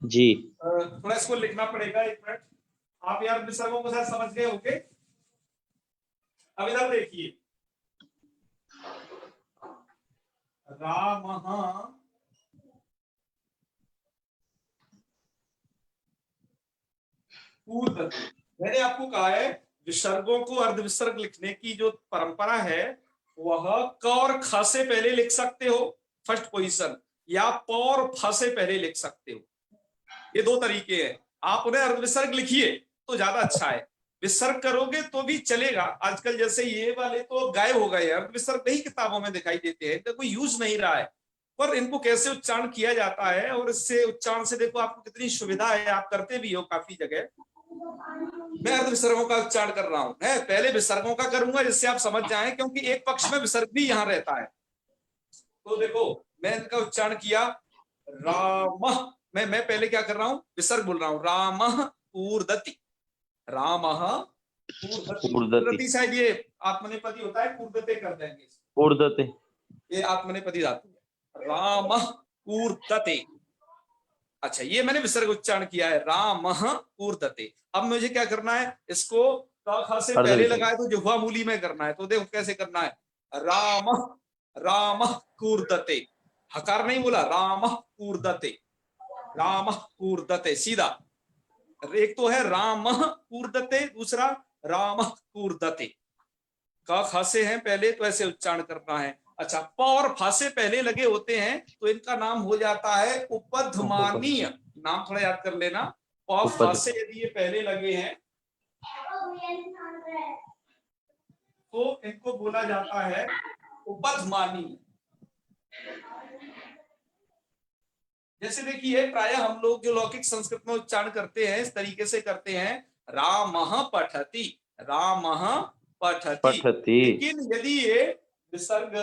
B: जी।
A: थोड़ा इसको लिखना पड़ेगा, एक मिनट। आप यार विसर्गों को शायद समझ गए होंगे। अब इधर देखिए, रामः कूर्दति। मैंने आपको कहा है विसर्गों को अर्ध विसर्ग लिखने की जो परंपरा है वह क और ख से पहले लिख सकते हो फर्स्ट पोजीशन, या प और फ से पहले लिख सकते हो। ये दो तरीके हैं, आप उन्हें अर्ध विसर्ग लिखिए तो ज्यादा अच्छा है। विसर्ग करोगे तो भी चलेगा, आजकल जैसे ये वाले तो गायब हो गए, अर्ध विसर्ग नहीं किताबों में दिखाई देते हैं, इनका कोई यूज नहीं रहा है। पर इनको कैसे उच्चारण किया जाता है और इससे उच्चारण से देखो आपको कितनी सुविधा है, आप करते भी हो काफी जगह। मैं अर्ध विसर्गों का उच्चारण कर रहा हूं, है पहले विसर्गों का करूंगा जिससे आप समझ जाएं, क्योंकि एक पक्ष में विसर्ग भी यहां रहता है। तो देखो मैं इनका उच्चारण किया, राम, मैं पहले क्या कर रहा हूं, विसर्ग बोल रहा हूं, रामः कूर्दति। रामः कूर्दति। कूर्दति शायद ये आत्मनेपदी होता है, कूर्दते कर देंगे,
B: कूर्दते,
A: ये आत्मनेपदी धातु है, रामः कूर्दते। अच्छा ये मैंने विसर्ग उच्चारण किया है, रामः कूर्दते। अब मुझे क्या करना है, इसको क से पहले लगाए तो जिह्वा मूली में करना है। तो देखो कैसे करना है, रामः, रामः कूर्दते, हकार नहीं बोला, रामः कूर्दते, रामः कूर्दते सीधा। एक तो है रामः कूर्दते, दूसरा रामः कूर्दते। क ख से है पहले तो ऐसे उच्चारण करना है। अच्छा प और फ से पहले लगे होते हैं तो इनका नाम हो जाता है उपध्मानीय। नाम थोड़ा याद कर लेना, प फ से यदि ये पहले लगे हैं तो इनको बोला जाता है उपध्मानीय। जैसे देखिए प्रायः हम लोग जो लौकिक संस्कृत में उच्चारण करते हैं इस तरीके से करते हैं, रामः पठति, रामः पठति। लेकिन यदि ये विसर्ग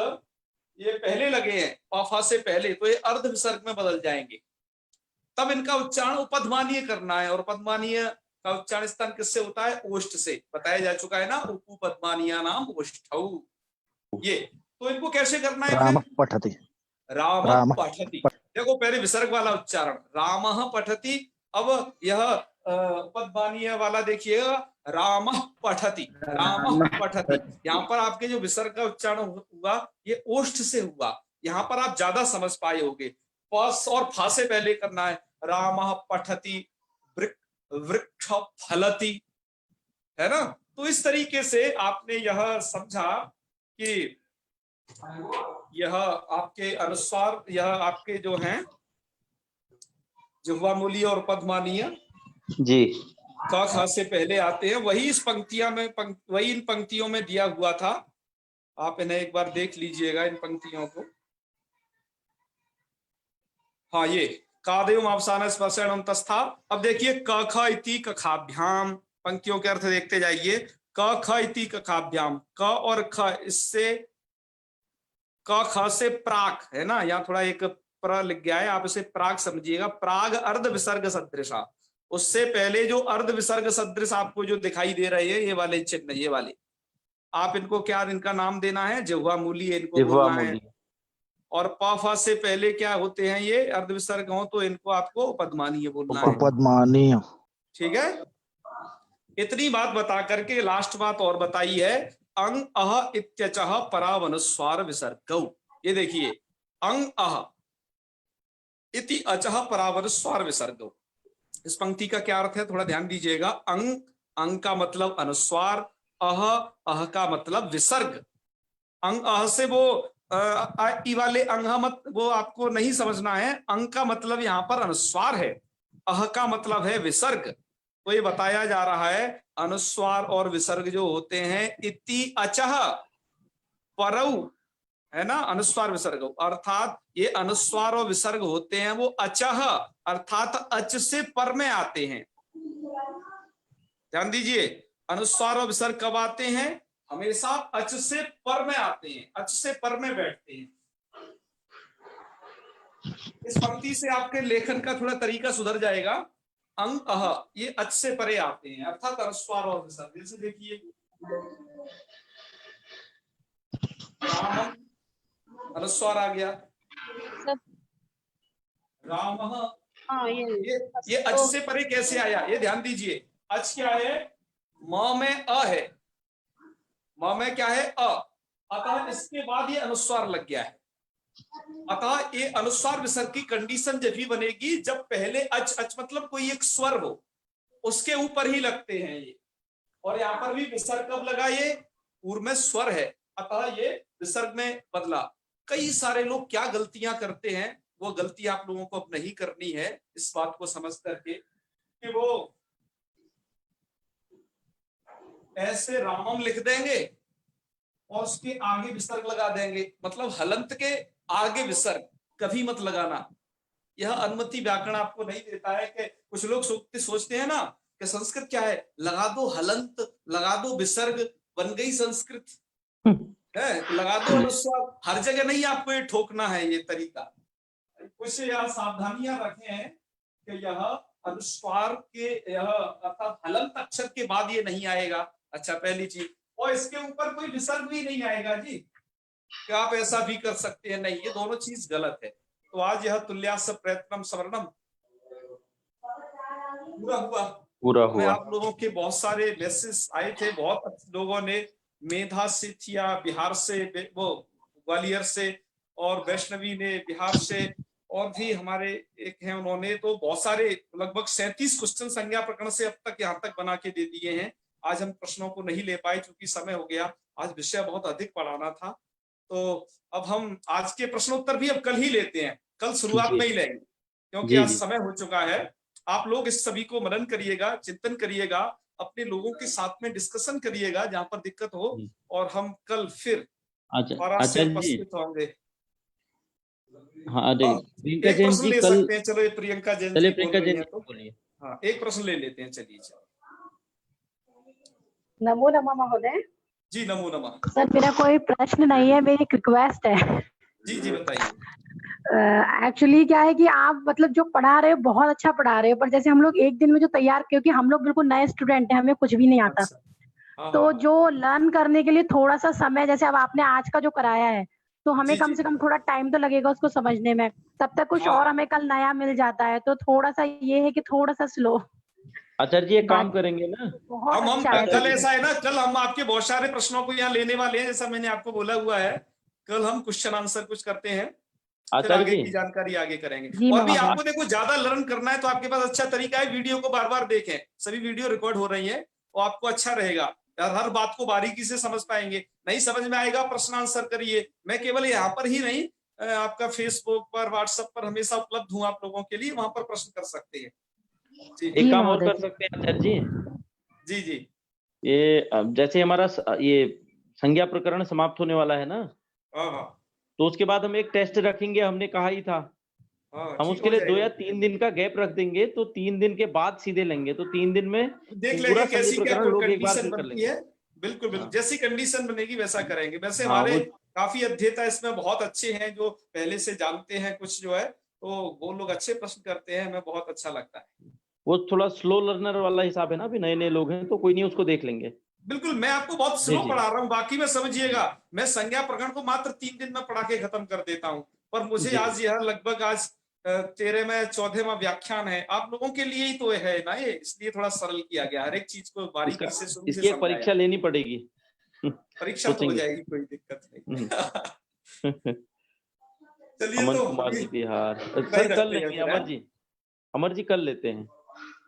A: ये पहले लगे हैं पाफा से पहले तो ये अर्ध विसर्ग में बदल जाएंगे, तब इनका उच्चारण उपध्मानीय करना है। और उपध्मानीय का उच्चारण स्थान किससे होता है, ओष्ठ से, बताया जा चुका है ना, उपध्मानीय नाम ओष्ठौ। ये तो इनको कैसे करना है,
C: राम पठति,
A: राम पठति। देखो पहले विसर्ग वाला उच्चारण रामः पठति, अब यह उपध्मानीय वाला देखिएगा, रामः पठति, रामः पठति। यहाँ पर आपके जो विसर्ग का उच्चारण हुआ ये ओष्ठ से हुआ, यहाँ पर आप ज्यादा समझ पाए होगे। पस और फा से पहले करना है, रामः पठति वृक्ष फलति, है ना, तो इस तरीके से आपने यह समझा कि यह आपके अनुस्वार, यह आपके जो हैं जिह्वामूलीय और पद्मानीय
B: जी
A: क ख से पहले आते हैं, वही इस पंक्तियां में वही इन पंक्तियों में दिया हुआ था। आप इन्हें एक बार देख लीजिएगा इन पंक्तियों को। हाँ, ये कादयम अवसान स्पर्शनम तस्था। अब देखिए क ख इति कखाभ्याम, पंक्तियों के अर्थ देखते जाइए। क ख इति कखाभ्याम, क और ख इससे, क ख से प्राक है ना, यहाँ थोड़ा एक प्र लिख गया है, आप इसे प्राक समझिएगा। प्राग अर्ध विसर्ग सदृशा, उससे पहले जो अर्ध विसर्ग सदृश आपको जो दिखाई दे रहे हैं ये वाले चिन्ह, ये वाले, आप इनको क्या, इनका नाम देना है जिह्वामूलीय, इनको बोलना है।
B: जिह्वामूलीय।
A: और प फ से पहले क्या होते हैं ये अर्ध विसर्ग हो तो इनको आपको पद्मानीय बोलना है।
C: पद्मानीय।
A: ठीक है, इतनी बात बता करके लास्ट बात और बताई है, अंग अह इत्यचः परावनुस्वार विसर्गौ। ये देखिए अंग अह इति अचः परावनुस्वार विसर्गौ, इस पंक्ति का क्या अर्थ है थोड़ा ध्यान दीजिएगा। अंग, अंग का मतलब अनुस्वार, अह, अह का मतलब विसर्ग। अंग अह से वो ई वाले अंग मत, वो आपको नहीं समझना है। अंग का मतलब यहाँ पर अनुस्वार है, अह का मतलब है विसर्ग। तो ये बताया जा रहा है अनुस्वार और विसर्ग जो होते हैं, इति अचः परौ, है ना, अनुस्वार विसर्ग, अर्थात ये अनुस्वार और विसर्ग होते हैं वो अचः अर्थात अच से पर में आते हैं। ध्यान दीजिए, अनुस्वार और विसर्ग कब आते हैं? हमेशा अच से पर में आते हैं, अच से पर में बैठते हैं। इस पंक्ति से आपके लेखन का थोड़ा तरीका सुधर जाएगा। अंग अह ये अच से परे आते हैं अर्थात अनुस्वार और विसर्ग। जैसे देखिए रामम अनुस्वार आ गया, राम, ये अच से परे कैसे आया ये ध्यान दीजिए। अच क्या है? म में अ है, म में क्या है? अ, अतः इसके बाद ये अनुस्वार लग गया है। अतः ये अनुस्वार विसर्ग की कंडीशन जब भी बनेगी जब पहले अच, अच मतलब कोई एक स्वर हो, उसके ऊपर ही लगते हैं ये। और यहाँ पर भी विसर्ग कब लगा? ये पूर्व में स्वर है, अतः ये विसर्ग में बदला। कई सारे लोग क्या गलतियां करते हैं, वो गलती आप लोगों को अब नहीं करनी है, इस बात को समझ करके कि वो ऐसे रामम लिख देंगे और उसके आगे विसर्ग लगा देंगे, मतलब हलंत के आगे विसर्ग कभी मत लगाना। यह अनुमति व्याकरण आपको नहीं देता है। कि कुछ लोग सोचते हैं ना कि संस्कृत क्या है, लगा दो हलंत, लगा दो विसर्ग, बन गई संस्कृत है, लगा दो अनुस्वार। हर जगह नहीं आपको ये ठोकना है ये तरीका। कुछ यह सावधानियां रखें कि यह अनुस्वार के यह अर्थात हलंत अक्षर के बाद ये नहीं आएगा। अच्छा, पहली चीज, और इसके ऊपर कोई विसर्ग भी नहीं आएगा जी, कि आप ऐसा भी कर सकते हैं, नहीं, ये दोनों चीज गलत है। तो आज यह तुल्यास प्रयत्नम सवर्णम पूरा हुआ। आप लोगों के बहुत सारे मैसेज आए थे, बहुत लोगों ने मेधा से थिया बिहार से, वो ग्वालियर से, और वैष्णवी ने बिहार से, और भी हमारे एक हैं उन्होंने, तो बहुत सारे लगभग 37 क्वेश्चन संज्ञा प्रकरण से अब तक यहाँ तक बना के दे दिए हैं। आज हम प्रश्नों को नहीं ले पाए क्योंकि समय हो गया, आज विषय बहुत अधिक पढ़ाना था। तो अब हम आज के प्रश्नोत्तर भी अब कल ही लेते हैं, कल शुरुआत में ही लेंगे क्योंकि आज समय हो चुका है। आप लोग इस सभी को मनन करिएगा, चिंतन करिएगा, अपने लोगों के साथ में डिस्कशन करिएगा जहां पर दिक्कत हो, और हम कल फिर
B: आचार्य जी
A: उपस्थित होंगे।
B: हाँ, प्रियंका
A: एक
B: जैन
A: प्रश्न
B: जी
A: ले
B: कल,
A: सकते हैं, चलो ये प्रियंका जैन
B: चलिए
A: जी
B: प्रियंका
A: बोल रही
B: जैन
A: हैं
B: जी
A: तो
B: बोलिए।
A: हाँ, एक प्रश्न ले लेते हैं, चलिए।
E: नमो नमः महोदय।
A: जी नमो नमः।
E: सर मेरा कोई प्रश्न नहीं है, मेरी एक रिक्वेस्ट है।
A: जी जी बताइए।
E: एक्चुअली क्या है कि आप मतलब जो पढ़ा रहे हो बहुत अच्छा पढ़ा रहे हो, पर जैसे हम लोग एक दिन में जो तैयार, क्योंकि हम लोग बिल्कुल नए स्टूडेंट हैं, हमें कुछ भी नहीं आता।
A: अच्छा।
E: तो जो लर्न करने के लिए थोड़ा सा समय, जैसे अब आपने आज का जो कराया है, तो हमें कम से कम थोड़ा टाइम तो लगेगा उसको समझने में, तब तक कुछ और हमें कल नया मिल जाता है। तो थोड़ा सा ये है कि थोड़ा सा स्लो।
B: आचार्य जी एक काम करेंगे ना,
A: हम कल ऐसा है ना, कल हम आपके बहुत सारे प्रश्नों को यहाँ लेने वाले हैं, जैसा मैंने आपको बोला हुआ है। कल हम क्वेश्चन आंसर कुछ करते हैं, फिर
B: आचार्य
A: आगे
B: जी
A: की जानकारी आगे करेंगे। और भी आपको देखो ज्यादा लर्न करना है तो आपके पास अच्छा तरीका है, वीडियो को बार बार देखें, सभी वीडियो रिकॉर्ड हो रही है और आपको अच्छा रहेगा। यार हर बात को बारीकी से समझ पाएंगे, नहीं समझ में आएगा प्रश्न आंसर करिए। मैं केवल यहाँ पर ही नहीं, आपका फेसबुक पर, व्हाट्सएप पर हमेशा उपलब्ध हूँ आप लोगों के लिए, वहां पर प्रश्न कर सकते हैं। जी
B: एक काम और
E: महोदय
B: कर सकते हैं आचार्य जी,
A: जी जी
B: ये जैसे हमारा ये संज्ञा प्रकरण समाप्त होने वाला है ना,
A: हाँ हाँ
B: तो उसके बाद हम एक टेस्ट रखेंगे, हमने कहा ही था।
A: हाँ,
B: हम
A: ठीक
B: उसके
A: हो
B: लिए 2
A: जाएगा।
B: या 3 दिन का गैप रख देंगे, तो 3 दिन के बाद सीधे लेंगे, तो 3 दिन में
A: देख
B: पूरा
A: लेंगे
B: संज्ञा
A: कैसी क्या
B: प्रकरण
A: कोई
B: लोग एक बार
A: कंडीशन
B: फिर कर
A: बनती
B: लेंगे।
A: है। बिल्कुल बिल्कुल,
B: हाँ
A: जैसी कंडीशन बनेगी वैसा करेंगे। वैसे
B: हाँ,
A: हमारे
B: वो
A: काफी अध्येता इसमें बहुत अच्छे हैं, जो पहले से जानते हैं कुछ जो है, तो वो लोग अच्छे प्रश्न करते हैं, हमें बहुत अच्छा लगता है।
B: वो थोड़ा स्लो लर्नर वाला हिसाब है ना, अभी नए नए लोग हैं, तो कोई नहीं, उसको देख लेंगे।
A: बिल्कुल, मैं आपको बहुत
B: जी
A: स्लो
B: जी
A: पढ़ा रहा हूँ, बाकी में समझिएगा, मैं संज्ञा प्रकरण को मात्र 3 दिन में पढ़ा के खत्म कर देता हूँ। पर मुझे
B: जी।
A: आज यह लगभग आज 13वां 14वां व्याख्यान है, आप लोगों के लिए ही तो है ना ये, इसलिए थोड़ा सरल किया गया, हर एक चीज को
B: इसका
A: बारीकी से शुरू से
B: इसकी एक
A: समझाया।
B: परीक्षा लेनी पड़ेगी।
A: परीक्षा तो हो
B: पूछेंगे।
A: जाएगी, कोई दिक्कत नहीं। चलिए
B: अमन
A: तो
B: कुमार
A: अभी
B: जी बिहार,
A: नहीं
B: सर कल
A: रखते हैं
B: लेंगे
A: फिर,
B: अमर जी, अमर जी कल लेते हैं।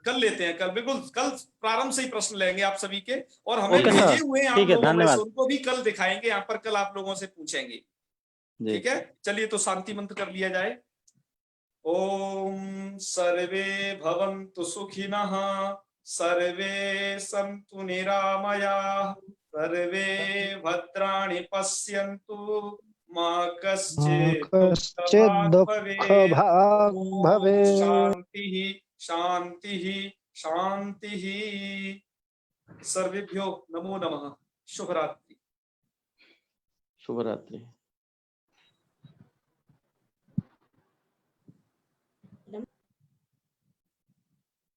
A: कल लेते हैं, कल बिल्कुल, कल प्रारंभ से ही प्रश्न लेंगे आप सभी के, और हमें
B: ओके
A: भेजे
B: सर,
A: हुए हैं आप
B: ठीक है,
A: लोगों में से,
B: धन्यवाद
A: उनको भी कल दिखाएंगे यहाँ पर, कल आप लोगों से पूछेंगे।
B: जी।
A: ठीक है, चलिए तो शांति मंत्र कर लिया जाए। ओम सर्वे भवन्तु सुखिनः, सर्वे सन्तु निरामयाः, सर्वे भद्राणि पश्यन्तु, मा कश्चित्
C: कश्चित्
A: दुःखभाग् भवेत्।
C: दुःखभाग्
A: ओम
C: भवेत्।
A: शांतिः शांतिः शांतिः। सर्वेभ्यो नमो नमः। शुभ रात्रि।
B: शुभ रात्रि।